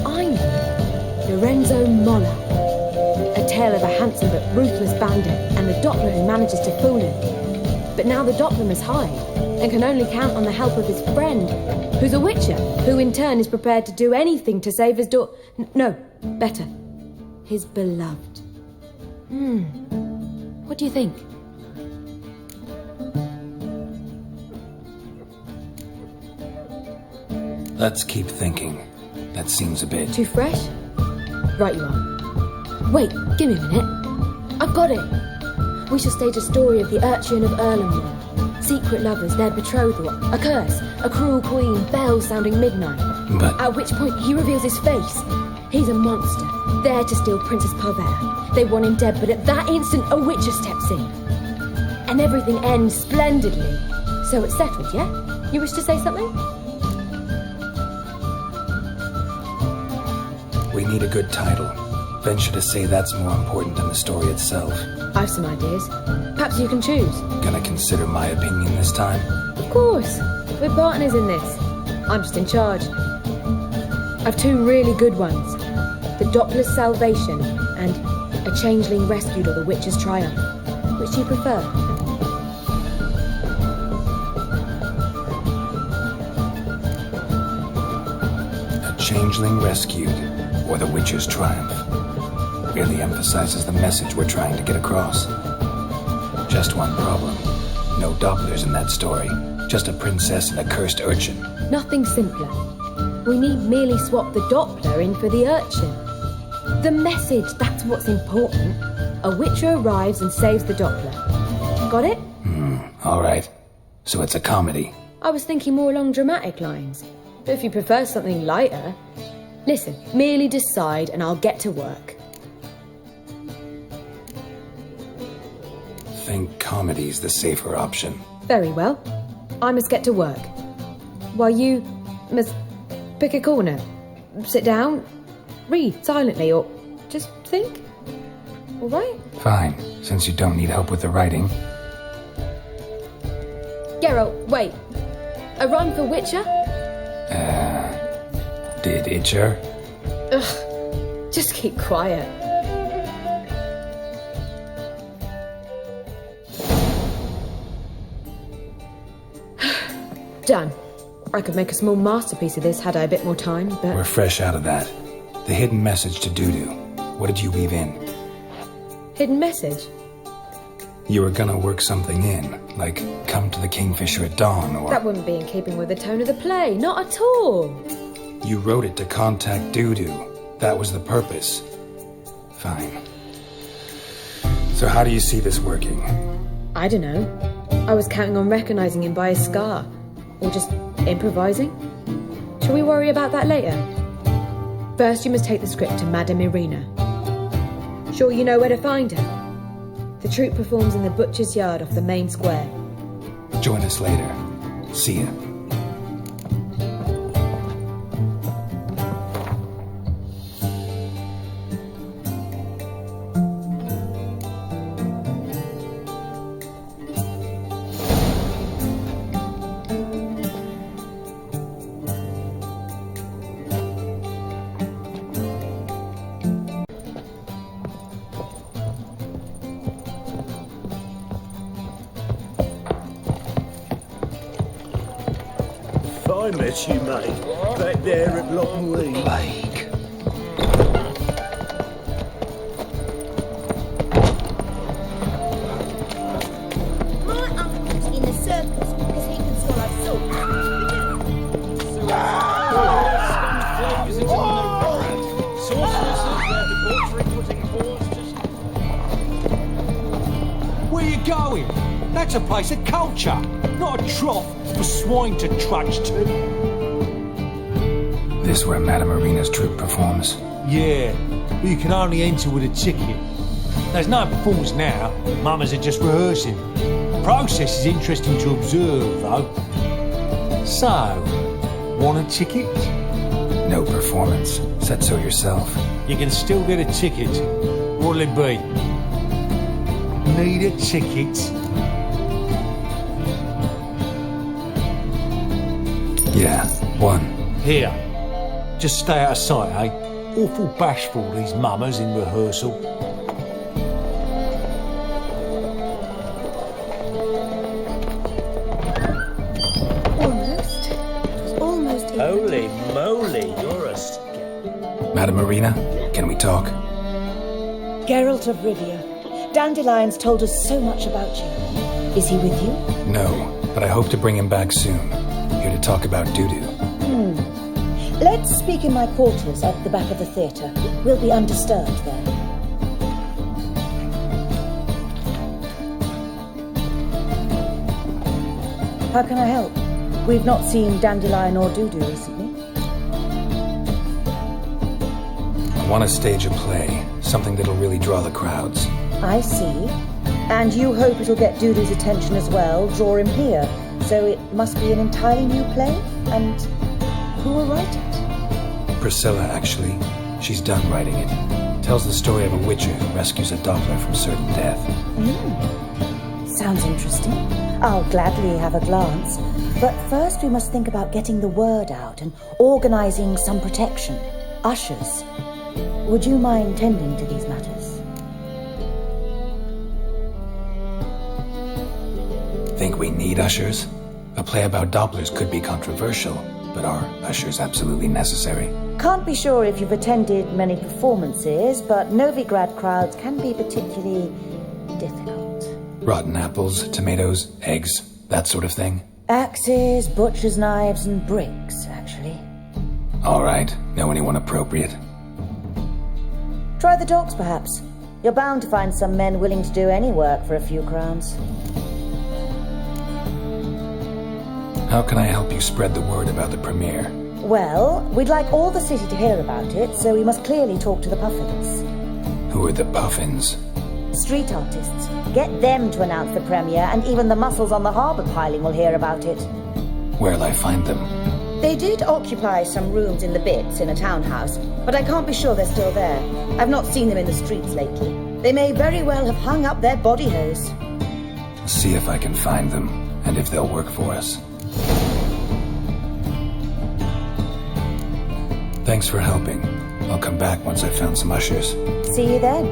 I know. Lorenzo Molla. A tale of a handsome but ruthless bandit and the Doppler who manages to fool him. But now the Doppler must hide and can only count on the help of his friend, who's a witcher, who in turn is prepared to do anything to save his no, better, his beloved. What do you think? Let's keep thinking. That seems a bit... Too fresh? Right you are. Wait, give me a minute. I've got it! We shall stage a story of the urchin of Erlenwood. Secret lovers, their betrothal, a curse, a cruel queen, bells sounding midnight. But... At which point he reveals his face. He's a monster, there to steal Princess Parvera. They want him dead, but at that instant a witcher steps in. And everything ends splendidly. So it's settled, yeah? You wish to say something? We need a good title. Venture to say that's more important than the story itself. I've some ideas. Perhaps you can choose. Gonna consider my opinion this time? Of course. We're partners in this. I'm just in charge. I've two really good ones. The Doppler's Salvation and A Changeling Rescued or The Witcher's Triumph. Which do you prefer? A Changeling Rescued or The Witcher's Triumph. Really emphasizes the message we're trying to get across. Just one problem. No Dopplers in that story. Just a princess and a cursed urchin. Nothing simpler. We need merely swap the Doppler in for the urchin. The message, that's what's important. A witcher arrives and saves the Doppler. Got it? All right. So it's a comedy. I was thinking more along dramatic lines. But if you prefer something lighter... Listen, merely decide and I'll get to work. Think comedy's the safer option. Very well. I must get to work. While you must pick a corner, sit down, read silently, or just think. All right? Fine, since you don't need help with the writing. Geralt, wait. A rhyme for Witcher? Did Itcher? Ugh, just keep quiet. Done. I could make a small masterpiece of this had I a bit more time, but... We're fresh out of that. The hidden message to Dudu. What did you weave in? Hidden message? You were gonna work something in, like come to the Kingfisher at dawn, or... That wouldn't be in keeping with the tone of the play, not at all. You wrote it to contact Dudu. That was the purpose. Fine. So how do you see this working? I don't know. I was counting on recognizing him by his scar. Or just improvising? Shall we worry about that later? First, you must take the script to Madame Irina. Sure you know where to find her? The troupe performs in the butcher's yard off the main square. Join us later. See ya. I met you, mate, back there at Lockwood. Plague. My uncle's in the circus because he can swallow salt. Flows into Novigrad. Sorceresses, their debauchery putting whores to... Where you going? That's a place of culture, not a trough for swine to trudge to. This where Madame Irina's troupe performs? Yeah, but you can only enter with a ticket. There's no performance now. Mamas are just rehearsing. Process is interesting to observe, though. So, want a ticket? No performance. Said so yourself. You can still get a ticket. What'll it be? Need a ticket? Yeah, one. Here. Just stay out of sight, eh? Awful bashful, these mummers in rehearsal. Almost. Holy moly, you're a... Madam Marina, can we talk? Geralt of Rivia. Dandelion's told us so much about you. Is he with you? No, but I hope to bring him back soon. Here to talk about doo-doo. Let's speak in my quarters at the back of the theatre. We'll be undisturbed there. How can I help? We've not seen Dandelion or Doo-doo recently. I want to stage a play, something that'll really draw the crowds. I see. And you hope it'll get Doo-doo's attention as well, draw him here. So it must be an entirely new play? And who will write it? Priscilla, actually. She's done writing it. Tells the story of a witcher who rescues a Doppler from certain death. Sounds interesting. I'll gladly have a glance. But first we must think about getting the word out and organizing some protection. Ushers. Would you mind tending to these matters? Think we need ushers? A play about Dopplers could be controversial, but are ushers absolutely necessary? Can't be sure if you've attended many performances, but Novigrad crowds can be particularly difficult. Rotten apples, tomatoes, eggs, that sort of thing? Axes, butcher's knives, and bricks, actually. All right. Know anyone appropriate? Try the docks, perhaps. You're bound to find some men willing to do any work for a few crowns. How can I help you spread the word about the premiere? Well, we'd like all the city to hear about it, so we must clearly talk to the puffins. Who are the puffins? Street artists. Get them to announce the premiere, and even the mussels on the harbour piling will hear about it. Where'll I find them? They did occupy some rooms in the Bits in a townhouse, but I can't be sure they're still there. I've not seen them in the streets lately. They may very well have hung up their body hose. See if I can find them, and if they'll work for us. Thanks for helping. I'll come back once I've found some ushers. See you then.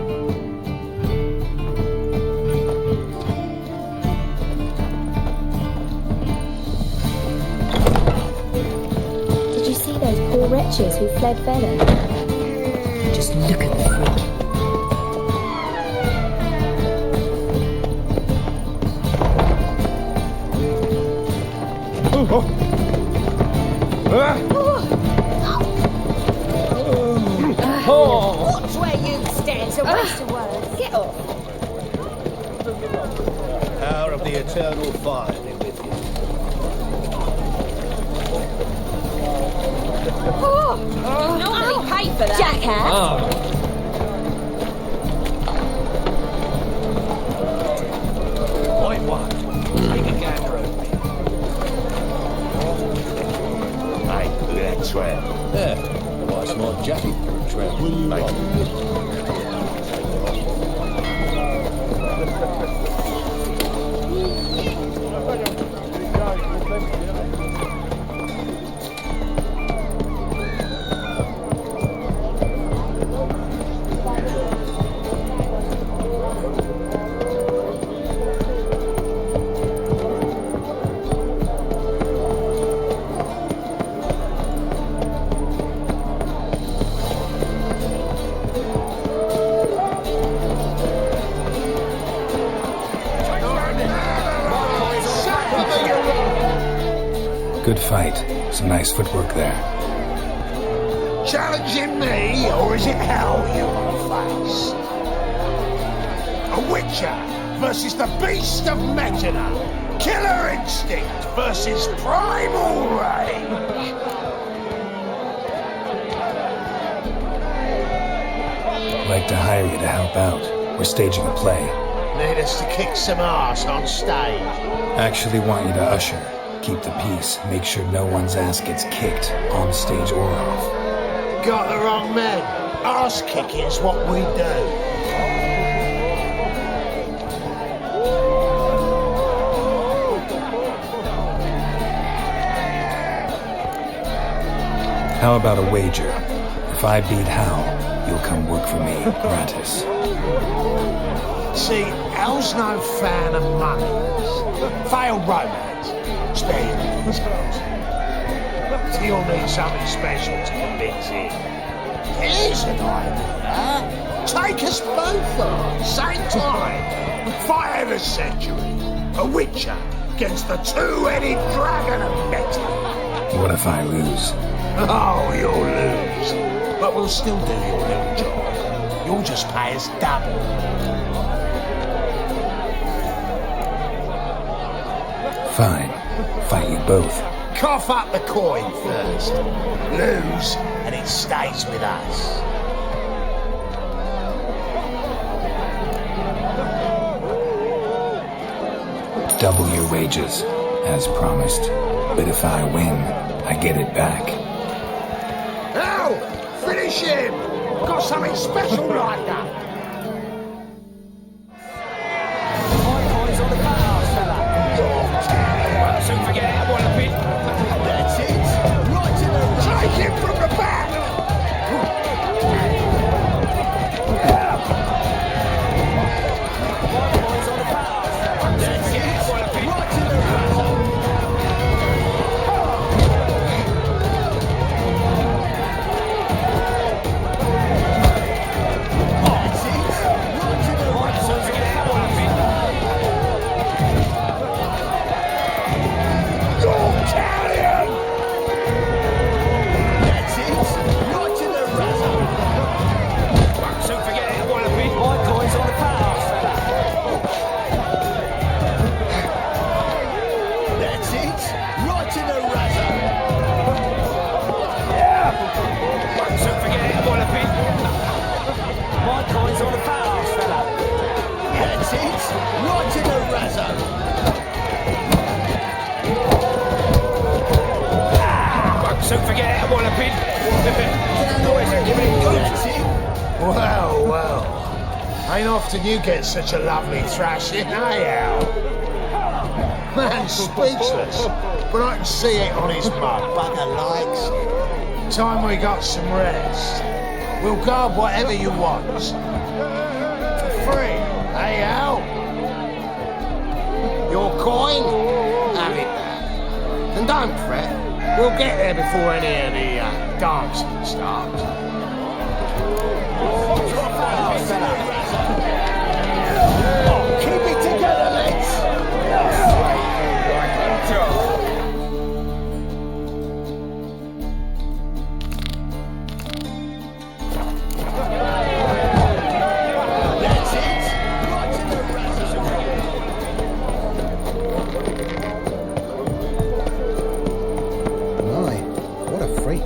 Did you see those poor wretches who fled Velen? Just look at the freak. Watch where you stand. It's a waste of words. Get off. Power of the eternal fire be with you. Not pay for that. Jackass! White one. Take a gander over me. Hey, look at that tramp. There. Nice smart jacket for a tramp. What do you want? Good fight. Some nice footwork there. Challenging me, or is it hell you want to face? A witcher versus the beast of Metina. Killer instinct versus primal rage. I'd like to hire you to help out. We're staging a play. Need us to kick some arse on stage? Actually want you to usher. Keep the peace. Make sure no one's ass gets kicked, on stage or off. Got the wrong man. Arse kicking's what we do. How about a wager? If I beat Hal, you'll come work for me, gratis. See, Hal's no fan of money. Failed romance. Spare your details. You'll need something special to convince him. Here's an idea. Take us both on, same time. Fight of the century. A witcher against the two-headed dragon of metal. What if I lose? Oh, you'll lose. But we'll still do your little job. You'll just pay us double. Fine. Fight you both. Cough up the coin first. Lose, and it stays with us. Double your wages, as promised. But if I win, I get it back. Hal! Finish him! Got something special like that. Take him from the back! Well. Ain't often you get such a lovely thrashing, eh, Al? Man's speechless, but I can see it on his mug. Bugger likes it. Time we got some rest. We'll guard whatever you want. For free, eh, Al? Your coin? Have it back. And don't fret, we'll get there before any of the dancing starts. Keep it together, lads! That's it! Right to the razor! My, what a freak.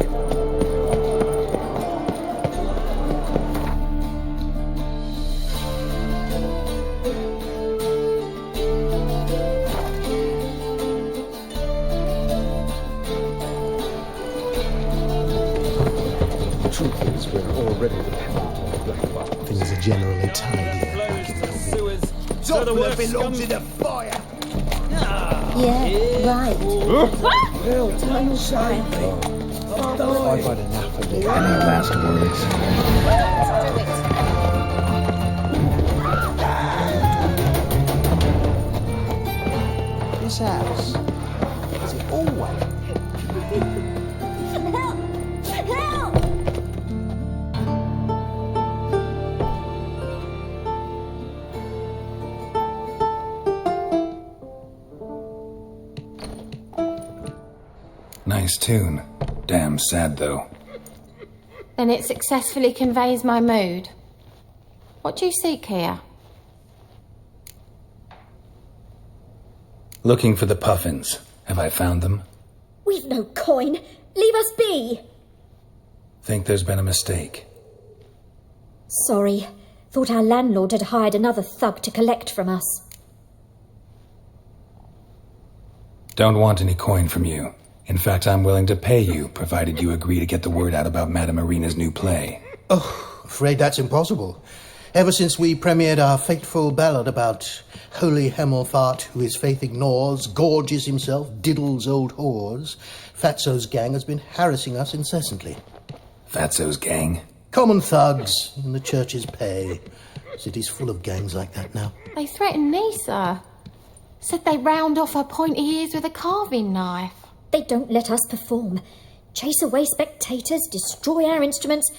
Things are generally tidier back in Covey. So the work belongs in the fire! Yeah, right. Real tiny child. I've had enough of it. Any last words? This house, is it always? Help! Nice tune. Damn sad, though. Then it successfully conveys my mood. What do you seek here? Looking for the puffins. Have I found them? We've no coin. Leave us be. Think there's been a mistake. Sorry. Thought our landlord had hired another thug to collect from us. Don't want any coin from you. In fact, I'm willing to pay you, provided you agree to get the word out about Madame Irina's new play. Oh, afraid that's impossible. Ever since we premiered our fateful ballad about holy Hemelfart, who his faith ignores, gorges himself, diddles old whores, Fatso's gang has been harassing us incessantly. Fatso's gang? Common thugs in the church's pay. City's full of gangs like that now. They threatened me, sir. Said they'd round off her pointy ears with a carving knife. They don't let us perform. Chase away spectators, destroy our instruments.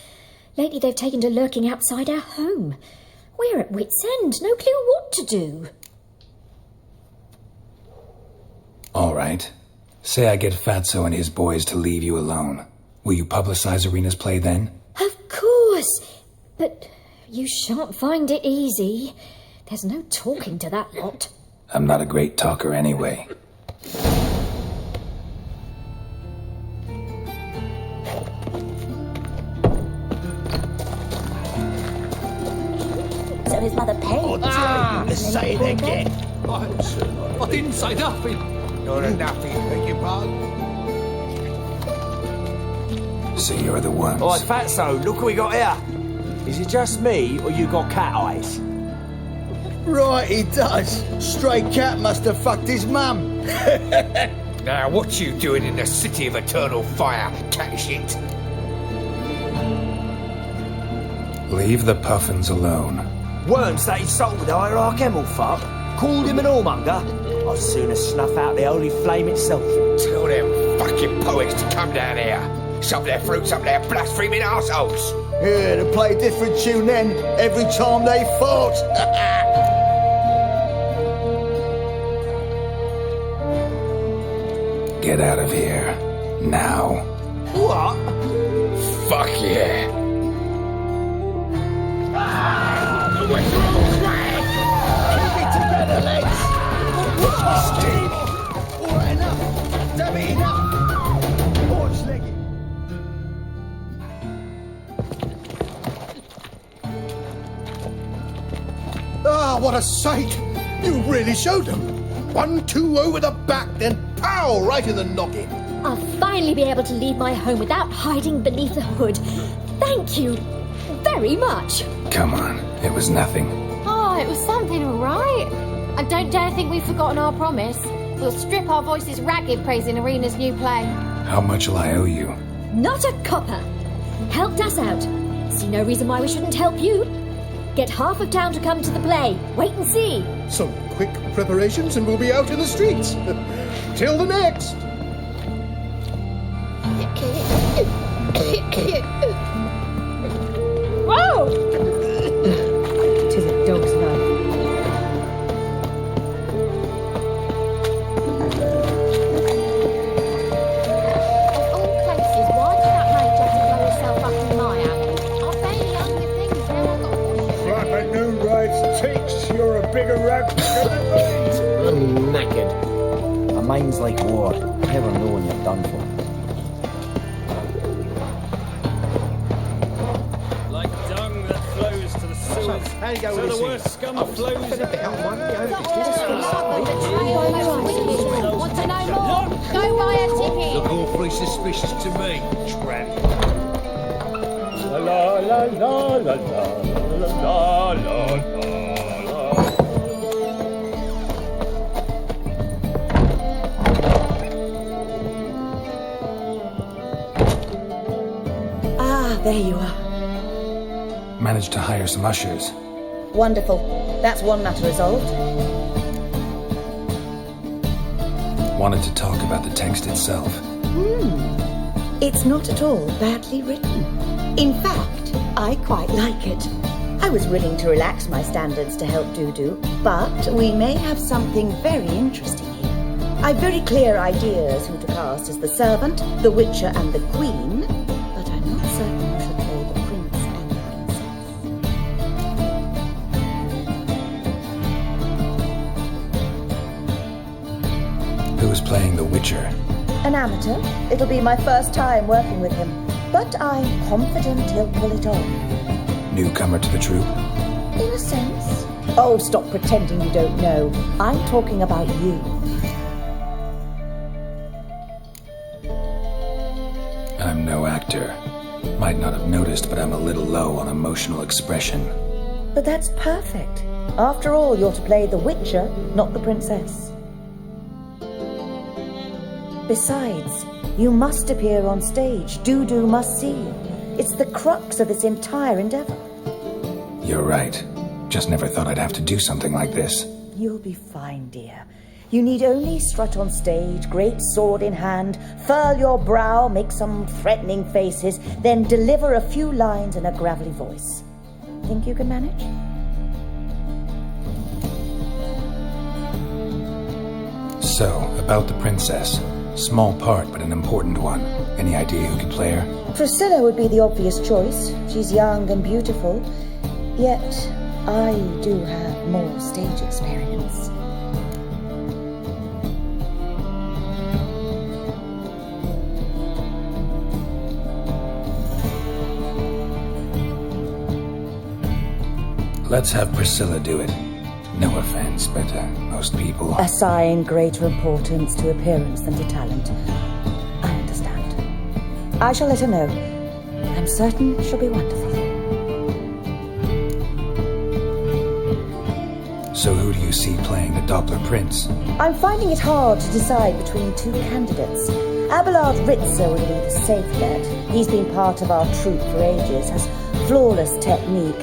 Lately they've taken to lurking outside our home. We're at wit's end, no clue what to do. All right. Say I get Fatso and his boys to leave you alone. Will you publicize Irina's play then? Of course. But you shan't find it easy. There's no talking to that lot. I'm not a great talker anyway. So his mother paid. Say it again. I didn't say nothing. Not a nothing, beg your pardon. So you're the ones. Oi, Fatso, look what we got here. Is it just me, or you got cat eyes? Right, he does. Stray cat must have fucked his mum. Now, what you doing in the city of eternal fire, cat shit? Leave the puffins alone. Worms that insulted the hierarch Hemelfart, called him an whoremonger. I'd sooner snuff out the holy flame itself. Tell them fucking poets to come down here. Shove their fruits up their blaspheming arseholes. Yeah, to play a different tune then, every time they fought. Get out of here. Now. What? Fuck yeah. Keep it together, lads. Steam. All right, enough. Damn it, enough. Horse-legged. Ah, what a sight! You really showed them. 1-2 over the back, then pow, right in the noggin. I'll finally be able to leave my home without hiding beneath a hood. Thank you very much. Come on, it was nothing. Oh, it was something, all right. And don't dare think we've forgotten our promise. We'll strip our voices ragged praising Irina's new play. How much will I owe you? Not a copper. Helped us out. See no reason why we shouldn't help you. Get half of town to come to the play. Wait and see. Some quick preparations and we'll be out in the streets. Till the next. Whoa! Tis a dog's life. Of all places, why did that mate have to blow herself up in my house? I've barely ugly things now I've got bullshit. Like a new ride's teats, you're a bigger rat than me. I'm knackered. My mind's like war. Never know when you're done for. Like dung that flows to the sewers. How you go So with the this worst scum flows Want to know more? Go buy a ticket. Look awfully suspicious to me, tramp. La la la la la la la la la. Ah, there you are. Managed to hire some ushers. Wonderful. That's one matter resolved. Wanted to talk about the text itself. It's not at all badly written. In fact, I quite like it. I was willing to relax my standards to help Dudu, but we may have something very interesting here. I've very clear ideas who to cast as the servant, the witcher, and the queen, but I'm not certain who should play the prince and princess. Who's playing the Witcher? An amateur. It'll be my first time working with him, but I'm confident he'll pull it off. Newcomer to the troupe? In a sense. Oh, stop pretending you don't know. I'm talking about you. I'm no actor. Might not have noticed, but I'm a little low on emotional expression. But that's perfect. After all, you're to play the Witcher, not the princess. Besides, you must appear on stage. Dudu must see you. It's the crux of this entire endeavor. You're right. Just never thought I'd have to do something like this. You'll be fine, dear. You need only strut on stage, great sword in hand, furl your brow, make some threatening faces, then deliver a few lines in a gravelly voice. Think you can manage? So, about the princess. Small part, but an important one. Any idea who could play her? Priscilla would be the obvious choice. She's young and beautiful. Yet, I do have more stage experience. Let's have Priscilla do it. No offense, but most people... Assign greater importance to appearance than to talent. I understand. I shall let her know. I'm certain she'll be wonderful. So who do you see playing the Doppler Prince? I'm finding it hard to decide between two candidates. Abelard Ritzer would be the safe bet. He's been part of our troupe for ages, has flawless technique,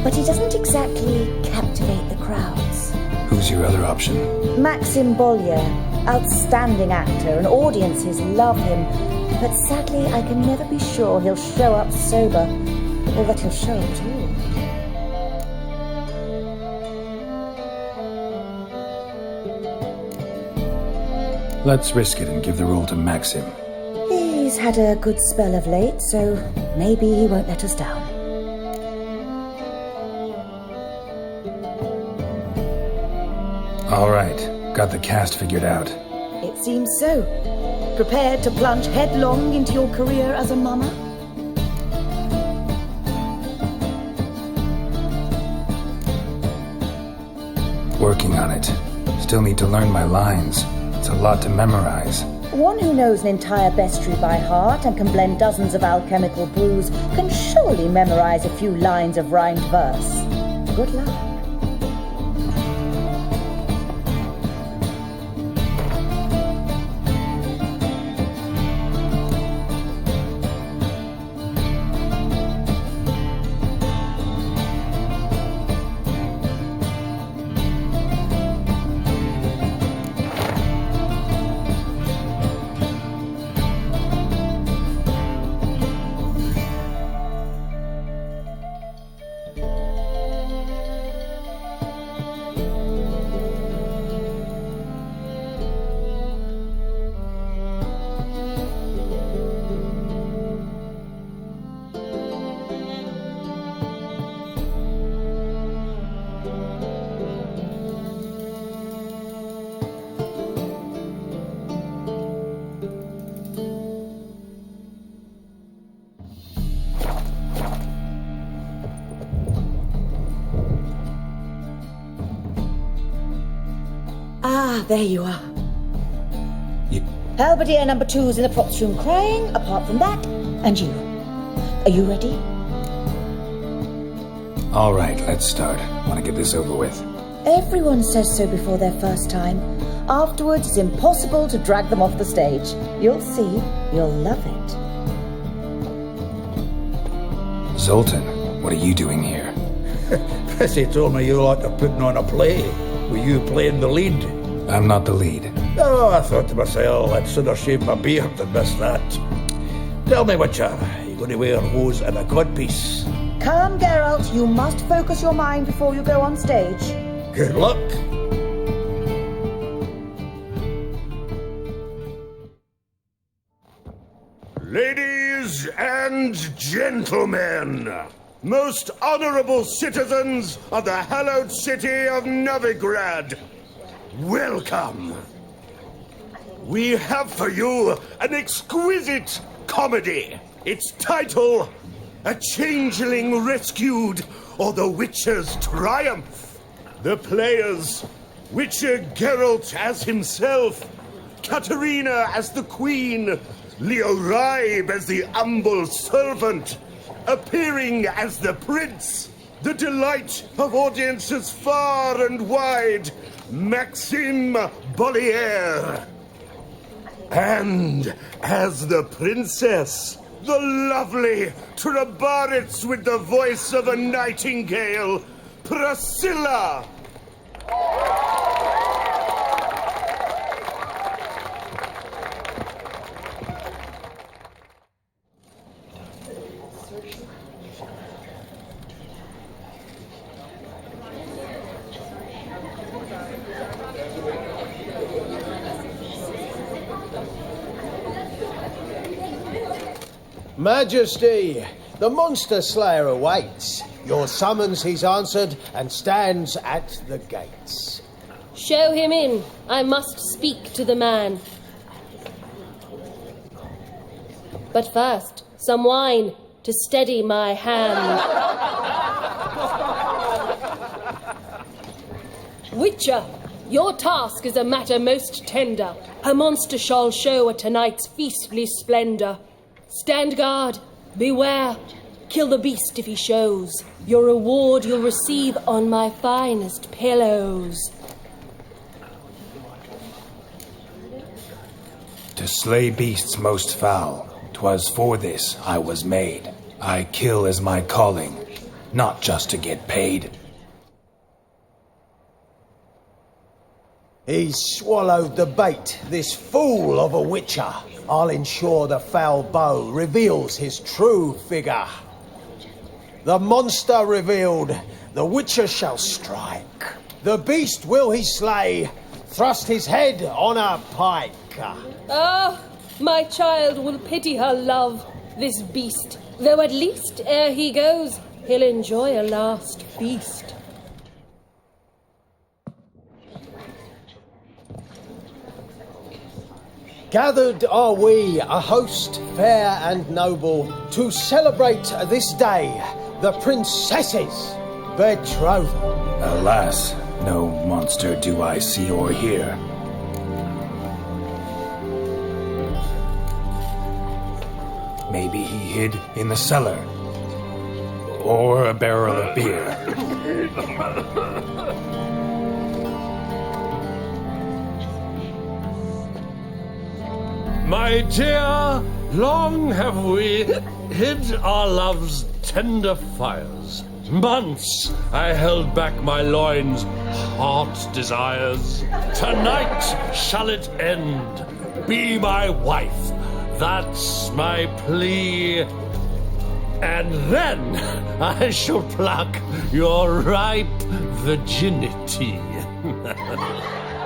but he doesn't exactly captivate the crowds. Who's your other option? Maxim Bollier, outstanding actor, and audiences love him, but sadly I can never be sure he'll show up sober, or that he'll show up at all. Let's risk it and give the role to Maxim. He's had a good spell of late, so maybe he won't let us down. All right, got the cast figured out. It seems so. Prepared to plunge headlong into your career as a mama? Working on it. Still need to learn my lines. It's a lot to memorize. One who knows an entire bestiary by heart and can blend dozens of alchemical brews can surely memorize a few lines of rhymed verse. Good luck. Ah, there you are. Halberdier number 2's in the props room crying, apart from that, and you. Are you ready? All right, let's start. Want to get this over with. Everyone says so before their first time. Afterwards, it's impossible to drag them off the stage. You'll see. You'll love it. Zoltan, what are you doing here? Prissy told me you like to putting on a play. Were you playing the lead? I'm not the lead. Oh, I thought to myself, I'd sooner shave my beard than miss that. Tell me, Witcher, you going to wear hose and a codpiece? Calm, Geralt. You must focus your mind before you go on stage. Good luck. Ladies and gentlemen, most honorable citizens of the hallowed city of Novigrad, welcome. We have for you an exquisite comedy. Its title, A changeling rescued, or the Witcher's triumph? The players, Witcher Geralt as himself, Katarina as the queen, Leoribe as the humble servant, appearing as the prince, the delight of audiences far and wide, Maxime Bollier. And as the princess, the lovely Trabaritz with the voice of a nightingale, Priscilla. Majesty, the monster slayer awaits. Your summons he's answered and stands at the gates. Show him in. I must speak to the man. But first, some wine to steady my hand. Witcher, your task is a matter most tender. A monster shall show at tonight's feastly splendor. Stand guard, beware, kill the beast if he shows. Your reward you'll receive on my finest pillows. To slay beasts most foul, 'twas for this I was made. I kill as my calling, not just to get paid. He's swallowed the bait, this fool of a Witcher. I'll ensure the foul bow reveals his true figure. The monster revealed, the Witcher shall strike. The beast will he slay, thrust his head on a pike. Ah, my child will pity her love, this beast. Though at least, ere he goes, he'll enjoy a last feast. Gathered are we, a host fair and noble, to celebrate this day, the princess's betrothal. Alas, no monster do I see or hear. Maybe he hid in the cellar, or a barrel of beer. My dear, long have we hid our love's tender fires. Months I held back my loins' heart desires. Tonight shall it end. Be my wife, that's my plea. And then I shall pluck your ripe virginity.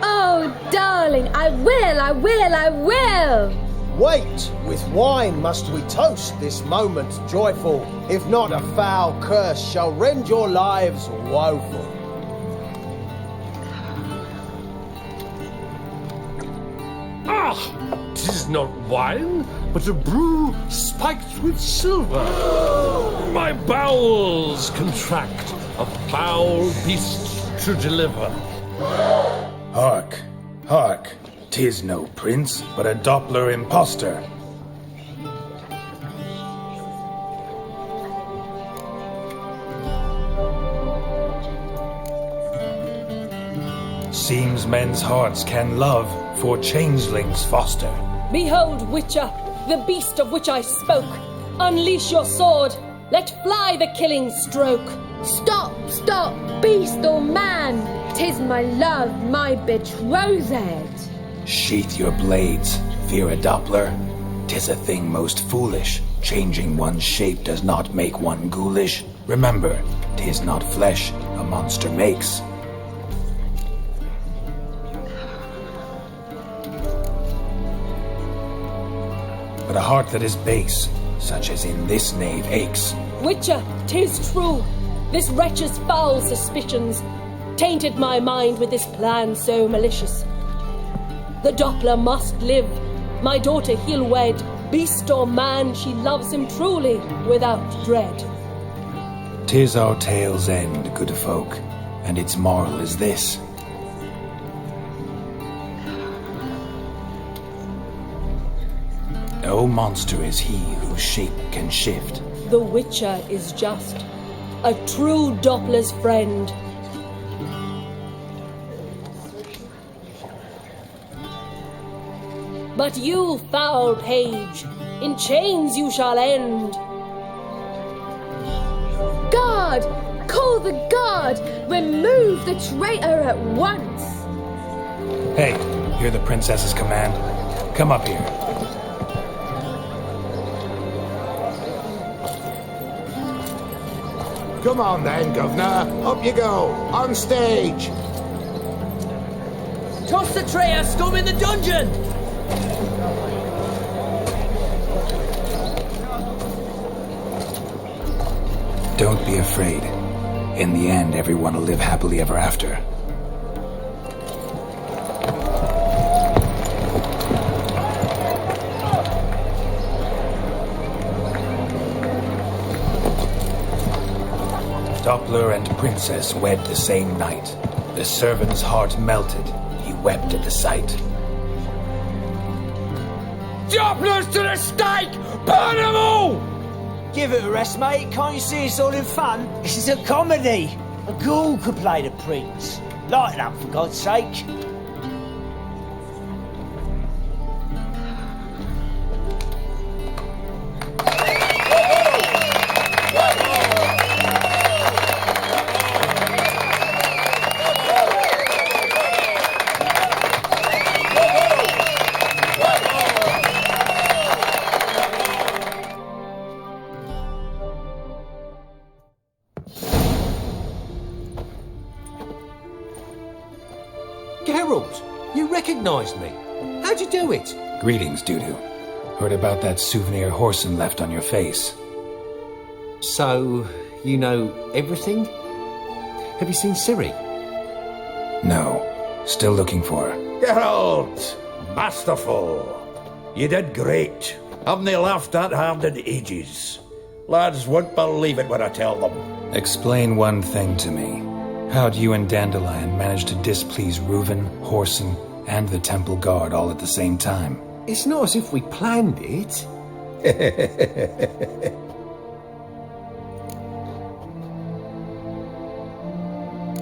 Oh, darling, I will! Wait, with wine must we toast this moment joyful. If not, a foul curse shall rend your lives woeful. Ah, 'tis not wine, but a brew spiked with silver. My bowels contract, a foul beast to deliver. Hark, hark, 'tis no prince, but a Doppler impostor. Seems men's hearts can love, for changelings foster. Behold, Witcher, the beast of which I spoke. Unleash your sword. Let fly the killing stroke. Stop, stop, beast or man. 'Tis my love, my betrothed. Sheath your blades, fear a Doppler. 'Tis a thing most foolish. Changing one's shape does not make one ghoulish. Remember, 'tis not flesh a monster makes. But a heart that is base, such as in this knave aches. Witcher, 'tis true. This wretch's foul suspicions tainted my mind with this plan so malicious. The Doppler must live. My daughter he'll wed. Beast or man, she loves him truly, without dread. 'Tis our tale's end, good folk, and its moral is this. No monster is he whose shape can shift. The Witcher is just a true Doppler's friend. But you, foul page, in chains you shall end. Guard! Call the guard! Remove the traitor at once! Hey, hear the princess's command? Come up here. Come on then, Governor. Up you go. On stage. Toss the traitor scum in the dungeon! Don't be afraid. In the end, everyone will live happily ever after. Doppler and Princess wed the same night. The servant's heart melted. He wept at the sight. Doppler's to the stake! Burn them all! Give it a rest, mate. Can't you see it's all in fun? This is a comedy. A ghoul could play the prince. Lighten up, for God's sake. Geralt, you recognised me. How'd you do it? Greetings, Dudu. Heard about that souvenir Horson left on your face. So, you know everything? Have you seen Ciri? No. Still looking for her. Geralt! Masterful! You did great. Haven't they laughed that hard in ages? Lads won't believe it when I tell them. Explain one thing to me. How'd you and Dandelion manage to displease Reuven, Horson, and the Temple Guard all at the same time? It's not as if we planned it.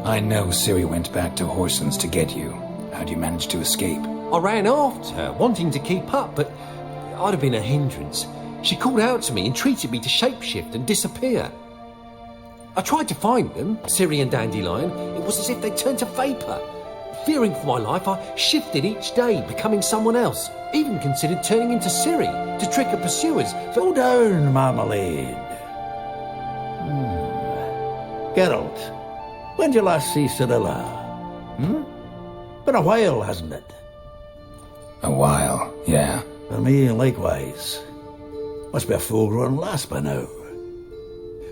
I know Ciri went back to Horson's to get you. How'd you manage to escape? I ran after her, wanting to keep up, but I'd have been a hindrance. She called out to me and treated me to shapeshift and disappear. I tried to find them, Ciri and Dandelion. It was as if they turned to vapour. Fearing for my life, I shifted each day, becoming someone else. Even considered turning into Ciri to trick her pursuers. Slow down, Marmalade. Geralt, when did you last see Cirilla? Been a while, hasn't it? A while, yeah. For me, likewise. Must be a full-grown lass by now.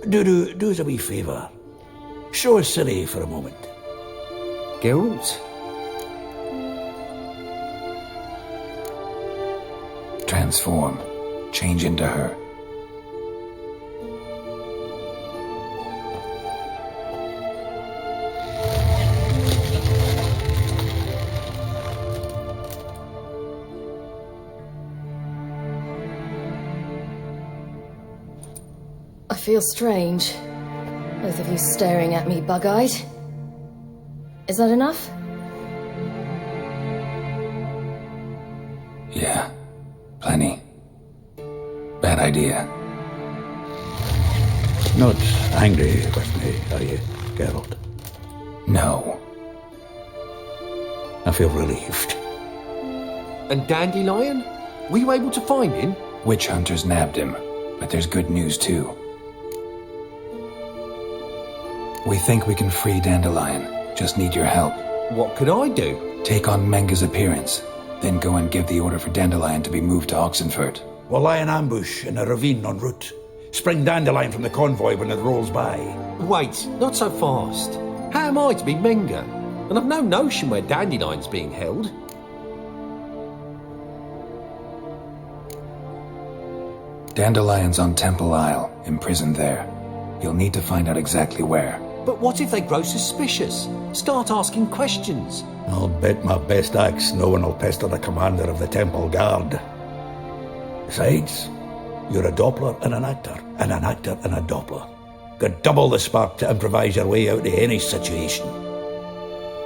Do us a wee favour. Show us Ciri for a moment. Geralt? Transform. Change into her. I feel strange. Both of you staring at me bug-eyed. Is that enough? Yeah. Plenty. Bad idea. Not angry with me, are you, Geralt? No. I feel relieved. And Dandelion? Were you able to find him? Witch hunters nabbed him, but there's good news too. We think we can free Dandelion. Just need your help. What could I do? Take on Menga's appearance, then go and give the order for Dandelion to be moved to Oxenfurt. We'll lie in ambush in a ravine en route. Spring Dandelion from the convoy when it rolls by. Wait, not so fast. How am I to be Menga? And I've no notion where Dandelion's being held. Dandelion's on Temple Isle, imprisoned there. You'll need to find out exactly where. But what if they grow suspicious? Start asking questions. I'll bet my best axe no one will pester the commander of the Temple Guard. Besides, you're a Doppler and an actor and a Doppler. Got double the spark to improvise your way out of any situation.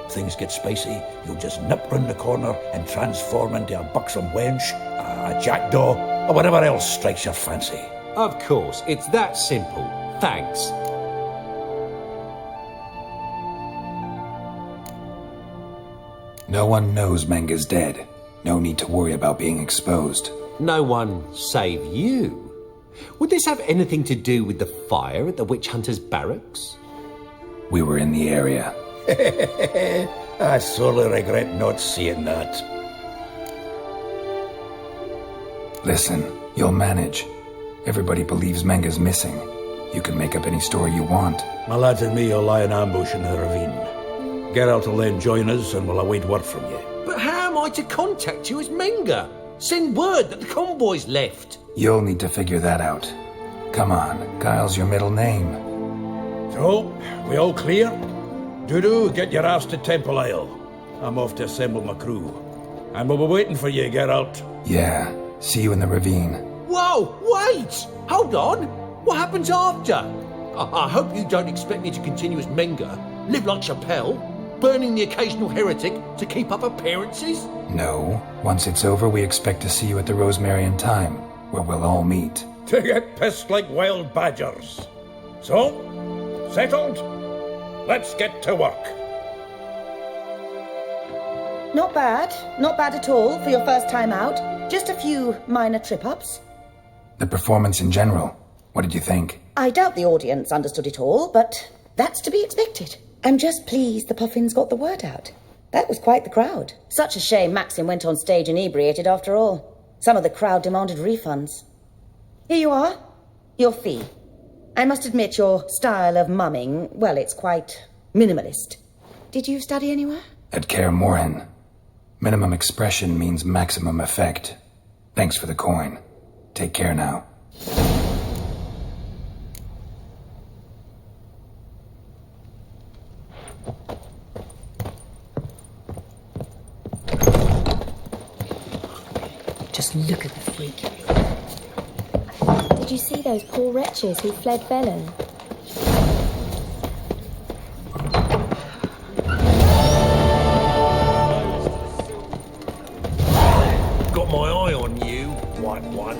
If things get spicy, you'll just nip round the corner and transform into a buxom wench, a jackdaw, or whatever else strikes your fancy. Of course, it's that simple. Thanks. No one knows Menga's dead. No need to worry about being exposed. No one save you. Would this have anything to do with the fire at the witch hunter's barracks? We were in the area. I sorely regret not seeing that. Listen, you'll manage. Everybody believes Menga's missing. You can make up any story you want. My lads and me will lie in ambush in the ravine. Geralt will then join us and we'll await word from you. But how am I to contact you as Menga? Send word that the convoy's left. You'll need to figure that out. Come on, Guile's your middle name. So, we all clear? Dudu, get your ass to Temple Isle. I'm off to assemble my crew. And we'll be waiting for you, Geralt. Yeah, see you in the ravine. Whoa, wait! Hold on! What happens after? I hope you don't expect me to continue as Menga, live like Chappelle, burning the occasional heretic to keep up appearances? No. Once it's over, we expect to see you at the Rosemary and Thyme, where we'll all meet. To get pissed like wild badgers. So, settled? Let's get to work. Not bad. Not bad at all for your first time out. Just a few minor trip-ups. The performance in general, what did you think? I doubt the audience understood it all, but that's to be expected. I'm just pleased the Puffins got the word out. That was quite the crowd. Such a shame Maxim went on stage inebriated after all. Some of the crowd demanded refunds. Here you are. Your fee. I must admit your style of mumming, well, it's quite minimalist. Did you study anywhere? At Kaer Morhen. Minimum expression means maximum effect. Thanks for the coin. Take care now. Just look at the freak. Did you see those poor wretches who fled Velen? Got my eye on you, white one.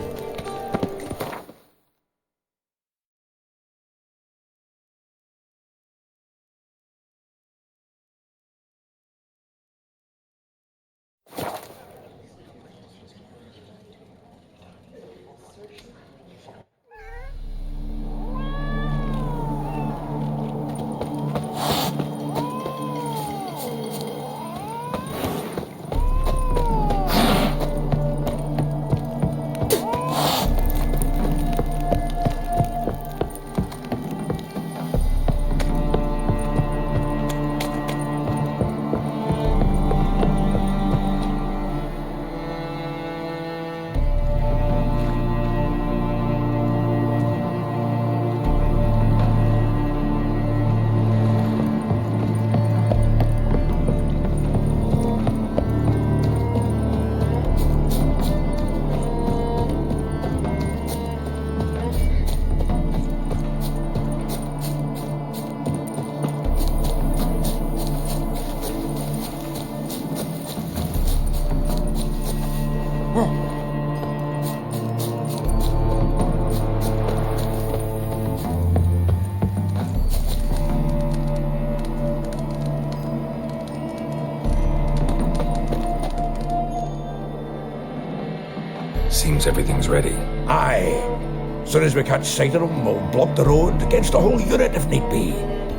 Seems everything's ready. Aye. Soon as we catch sight of them, we'll block the road against the whole unit if need be.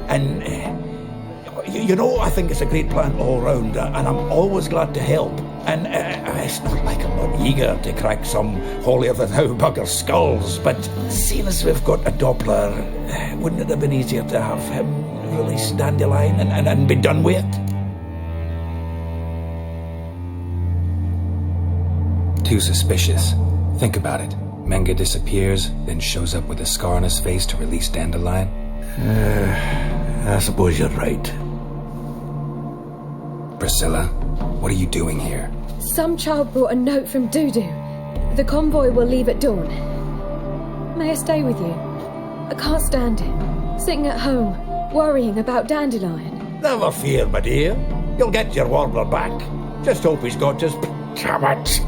And, you know, I think it's a great plan all round, and I'm always glad to help. And it's not like I'm not eager to crack some holier-than-thou bugger skulls, but seeing as we've got a Doppler, wouldn't it have been easier to have him release Dandelion and be done with it? Too suspicious. Think about it. Menga disappears, then shows up with a scar on his face to release Dandelion? I suppose you're right. Priscilla, what are you doing here? Some child brought a note from Dudu. The convoy will leave at dawn. May I stay with you? I can't stand it. Sitting at home, worrying about Dandelion. Never fear, my dear. You'll get your warbler back. Just hope he's got his... Damn it!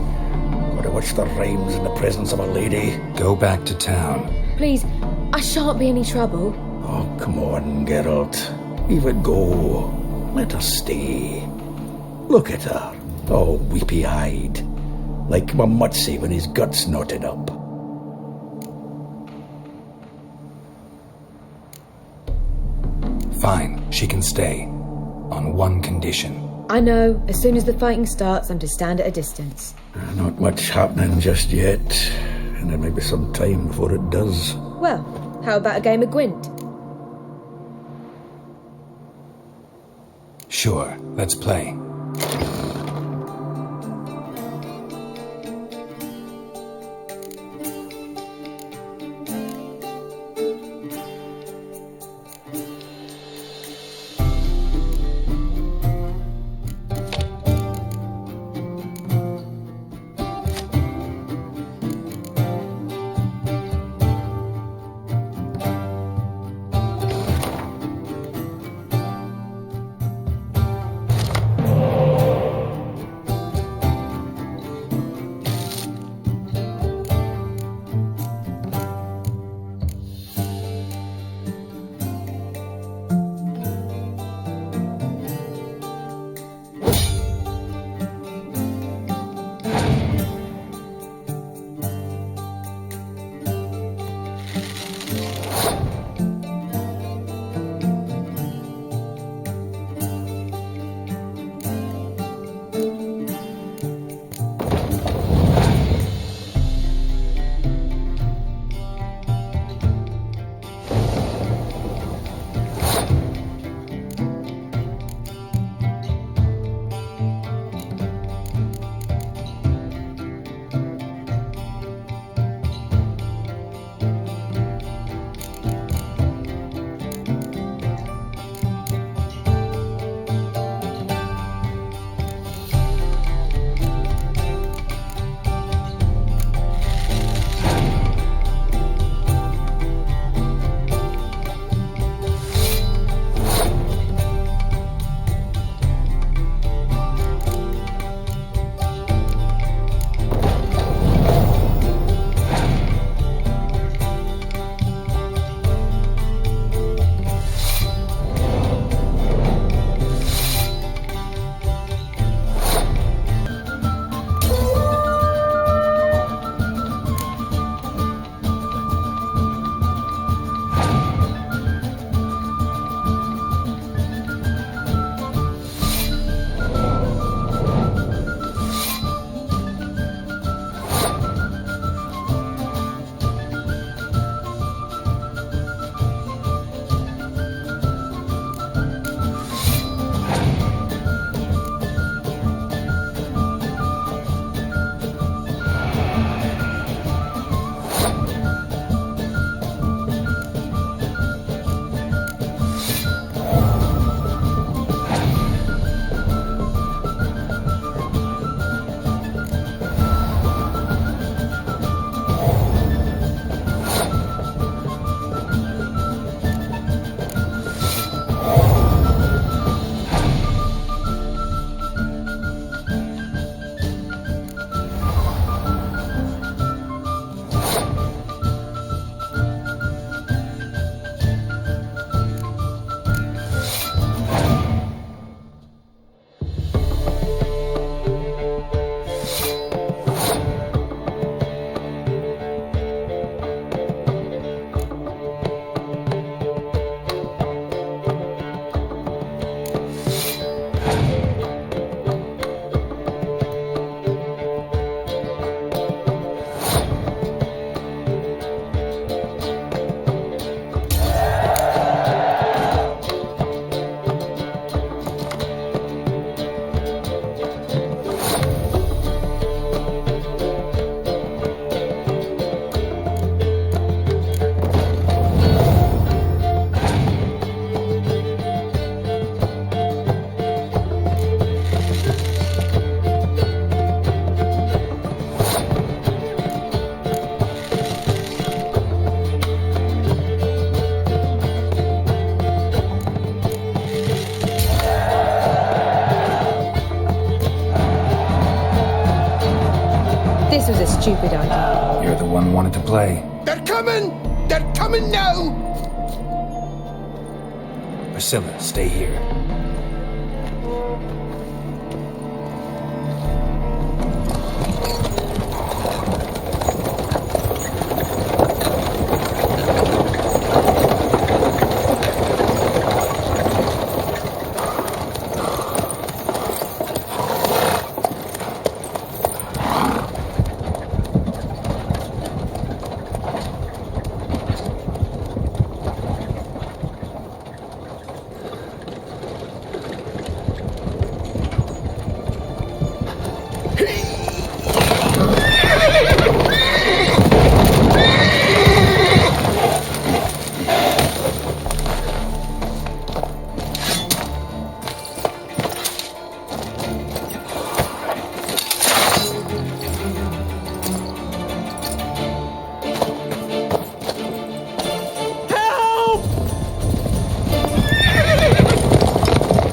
Gotta watch the rhymes in the presence of a lady. Go back to town. Please, I shan't be any trouble. Oh, come on, Geralt. Leave it go. Let her stay. Look at her, all weepy-eyed. Like Mamutsi when his gut's knotted up. Fine, she can stay. On one condition. I know, as soon as the fighting starts, I'm to stand at a distance. Not much happening just yet. And there may be some time before it does. Well, how about a game of Gwent? Sure, let's play. stupid idea. You're the one wanted to play. They're coming! They're coming now! Priscilla, stay here.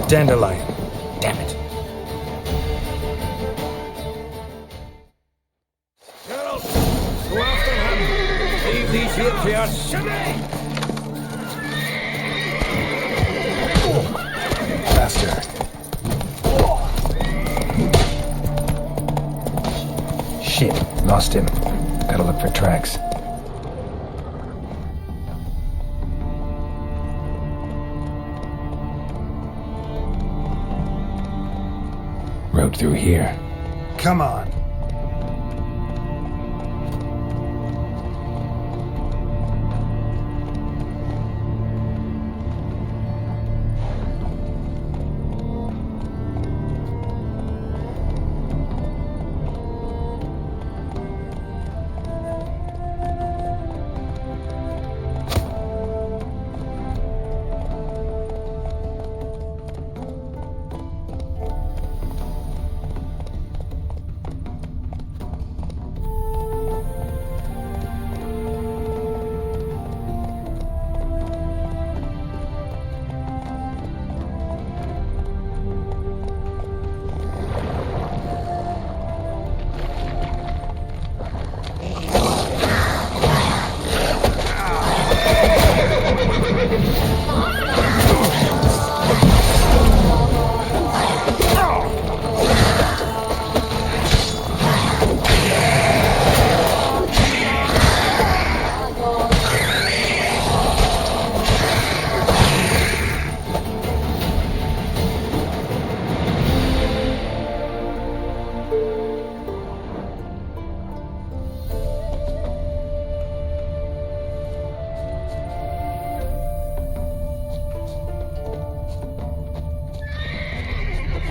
Dandelion. Damn it. Geralt, go after him. Leave these here to your shimmy. Faster. Shit, lost him. Gotta look for tracks. Road through here. Come on.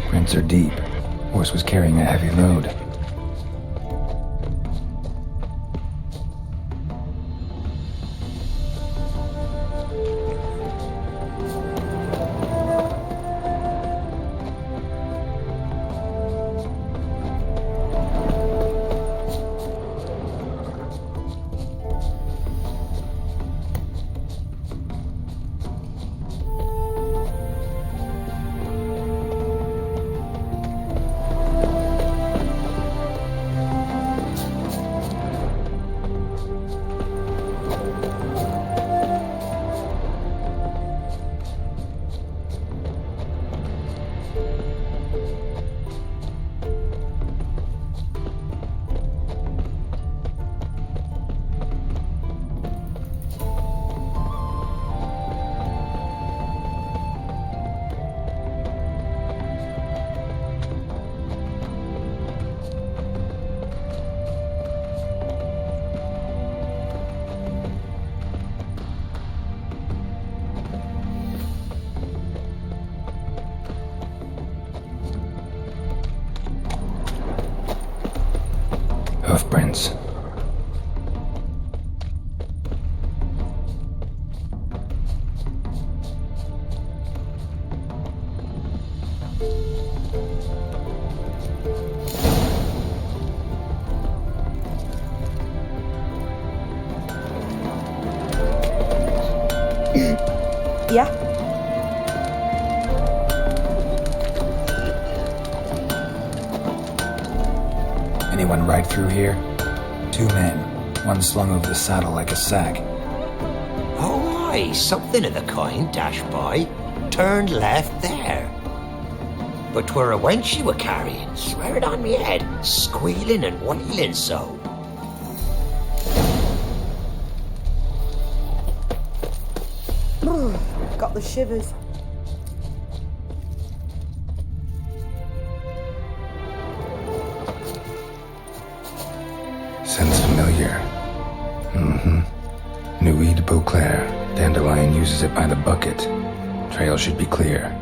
Prints are deep. Horse was carrying a heavy load. Hoofprints. Yeah? Anyone ride through here? 2 men, one slung over the saddle like a sack. Oh, aye, something of the kind dashed by. Turned left there. But 'twere a wench she were carrying, swear it on me head, squealing and wailing so. Got the shivers. Sounds familiar. Nuit de Beauclair. Dandelion uses it by the bucket. Trail should be clear.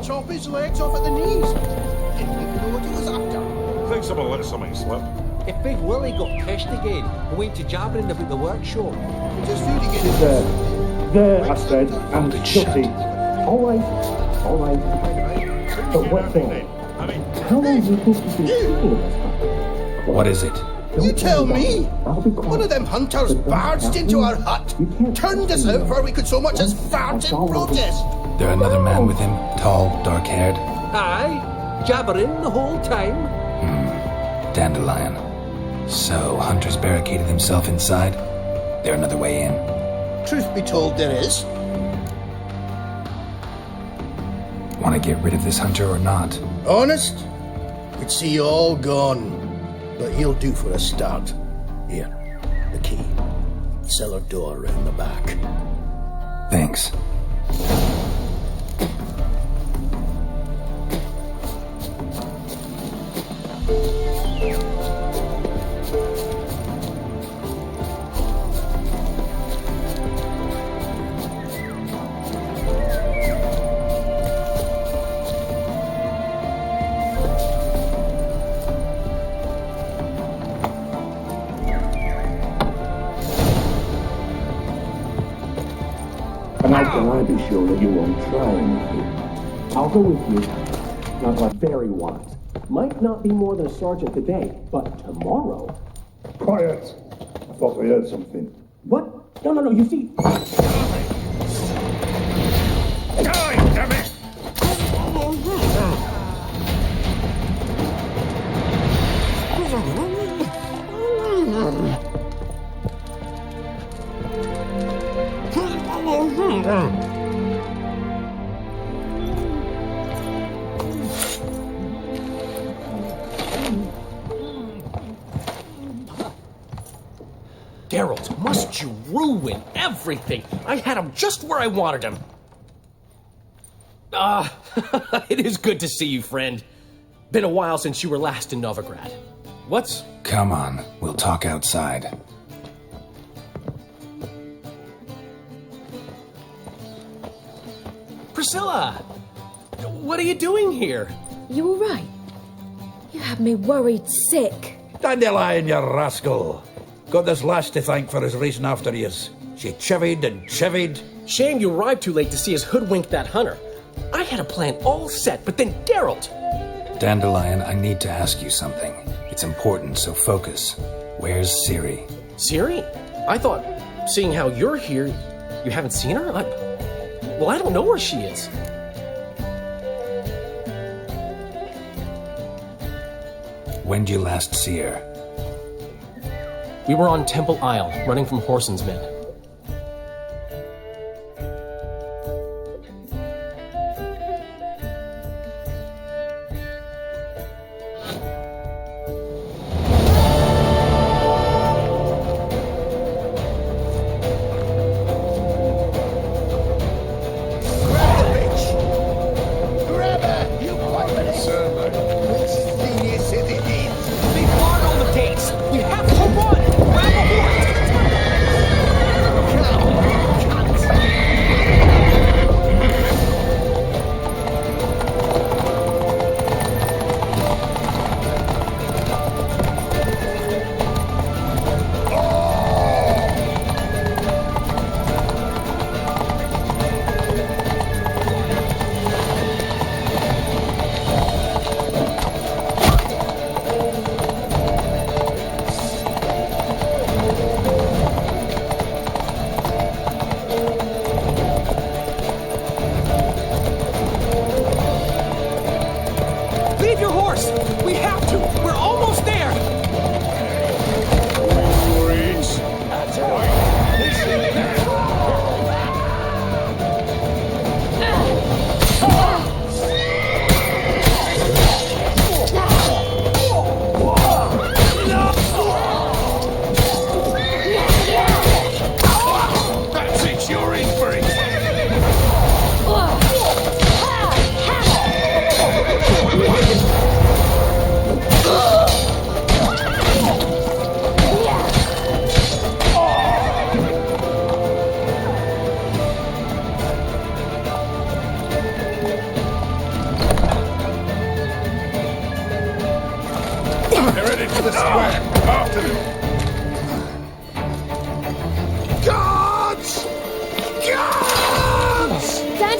Chop his legs off at the knees. Didn't even know what he was after. Think someone let something slip. If Big Willie got pissed again, we went to jabbering about the workshop. Just food again. There, I said, and shut it. All right. But what then? How long do you think you've been speaking of this? What is it? You tell me! One of them hunters barged into our hut, turned us out before we could so much as fart in protest. There another man with him, tall, dark-haired? Aye, jabbering the whole time. Dandelion. So, Hunter's barricaded himself inside? There another way in? Truth be told, there is. Want to get rid of this Hunter or not? Honest? We'd see you all gone. But he'll do for a start. Here, the key. Cellar door round the back. Thanks. And how can I be sure that you won't try anything? I'll go with you. Not like very wise. Might not be more than a sergeant today, but tomorrow. Quiet! I thought we heard something. What? No, you see. Die, damn it! Geralt, must you ruin everything? I had him just where I wanted him. It is good to see you, friend. Been a while since you were last in Novigrad. What's... Come on, we'll talk outside. Priscilla! What are you doing here? You all right? You had me worried sick. Dandelion, you rascal. Got this lass to thank for his racing after yous. She chivied and chivied. Shame you arrived too late to see us hoodwink that hunter. I had a plan all set, but then Geralt... Dandelion, I need to ask you something. It's important, so focus. Where's Ciri? Ciri? I thought, seeing how you're here, you haven't seen her? Well, I don't know where she is. When'd you last see her? We were on Temple Isle, running from Whoreson's men.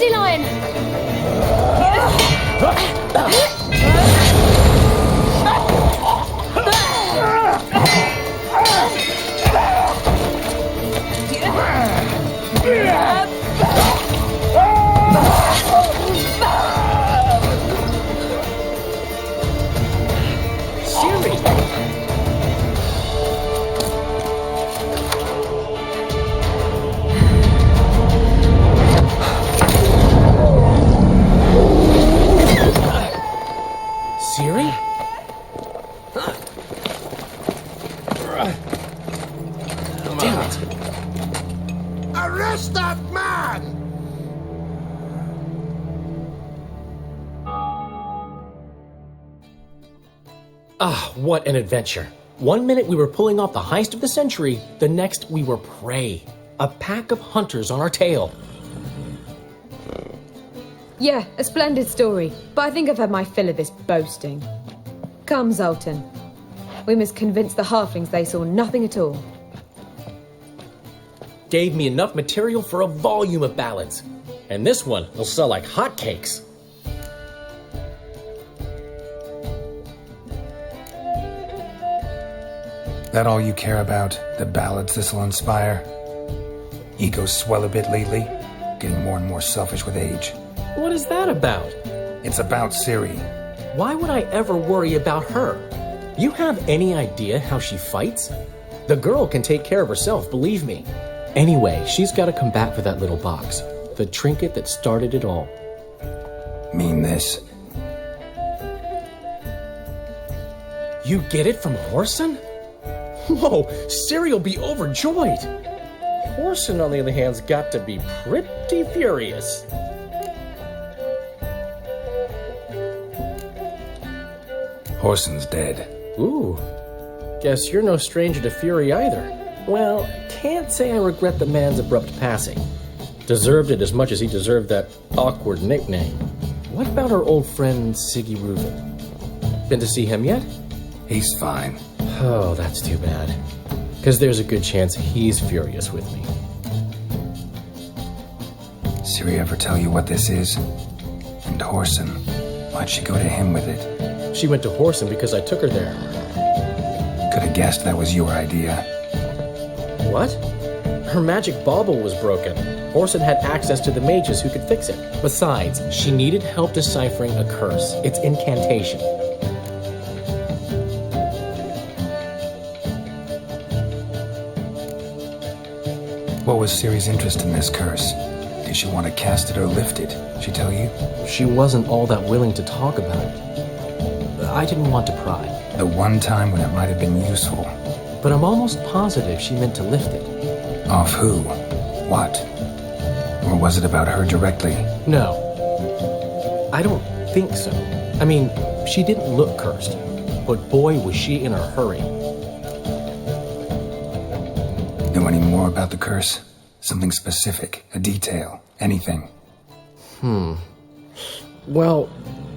Dandelion! Ciri? Damn it! Arrest that man! Ah, what an adventure. 1 minute we were pulling off the heist of the century, the next we were prey. A pack of hunters on our tail. Yeah, a splendid story, but I think I've had my fill of this boasting. Come, Zoltan. We must convince the halflings they saw nothing at all. Gave me enough material for a volume of ballads. And this one will sell like hotcakes. That all you care about? The ballads this'll inspire? Egos swell a bit lately? Getting more and more selfish with age. What is that about? It's about Ciri. Why would I ever worry about her? You have any idea how she fights? The girl can take care of herself, believe me. Anyway, she's got to come back for that little box. The trinket that started it all. Mean this? You get it from Whoreson? Whoa, Ciri will be overjoyed. Whoreson, on the other hand's got to be pretty furious. Whoreson's dead. Ooh, guess you're no stranger to fury either. Well, can't say I regret the man's abrupt passing. Deserved it as much as he deserved that awkward nickname. What about our old friend Siggy Reuven? Been to see him yet? He's fine. Oh, that's too bad. Because there's a good chance he's furious with me. Ciri ever tell you what this is? And Whoreson, why'd she go to him with it? She went to Whoreson because I took her there. Could have guessed that was your idea. What? Her magic bauble was broken. Whoreson had access to the mages who could fix it. Besides, she needed help deciphering a curse. It's incantation. What was Ciri's interest in this curse? Did she want to cast it or lift it? She tell you? She wasn't all that willing to talk about it. I didn't want to pry. The one time when it might have been useful. But I'm almost positive she meant to lift it. Off who? What? Or was it about her directly? No. I don't think so. I mean, she didn't look cursed. But boy, was she in a hurry. Know any more about the curse? Something specific, a detail, anything? Well,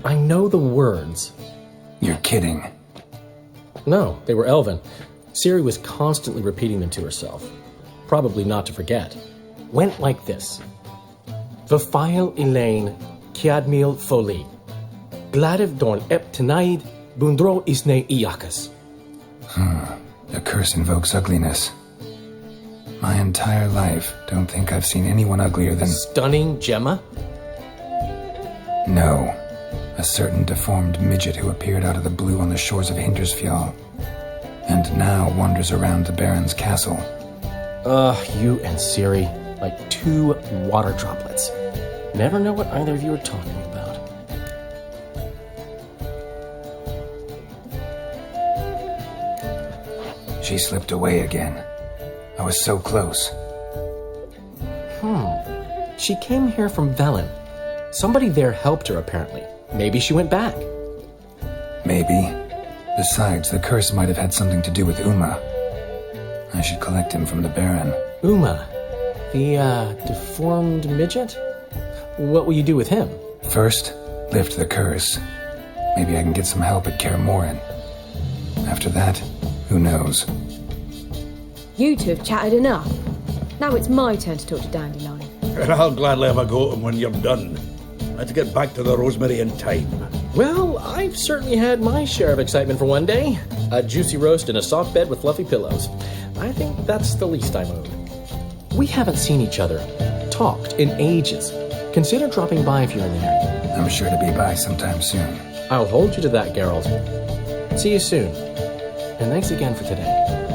I know the words. You're kidding. No, they were Elven. Ciri was constantly repeating them to herself. Probably not to forget. Went like this. Vafile Elaine, Kiadmil Foli. Gladiv Dorn Ep Tenaid, Bundro Isne Iakas. The curse invokes ugliness. My entire life, don't think I've seen anyone uglier than... Stunning Gemma? No. A certain deformed midget who appeared out of the blue on the shores of Hindersfjall. And now wanders around the Baron's castle. You and Ciri, like two water droplets. Never know what either of you are talking about. She slipped away again. I was so close. She came here from Velen. Somebody there helped her, apparently. Maybe she went back. Maybe. Besides, the curse might have had something to do with Uma. I should collect him from the Baron. Uma? The, deformed midget? What will you do with him? First, lift the curse. Maybe I can get some help at Kaer Morhen. After that, who knows? You two have chatted enough. Now it's my turn to talk to Dandelion. And I'll gladly have a go at 'em when you're done. Let's get back to the Rosemary in time. Well, I've certainly had my share of excitement for one day. A juicy roast in a soft bed with fluffy pillows. I think that's the least I'm owed. We haven't seen each other, talked in ages. Consider dropping by if you're in the area. I'm sure to be by sometime soon. I'll hold you to that, Geralt. See you soon. And thanks again for today.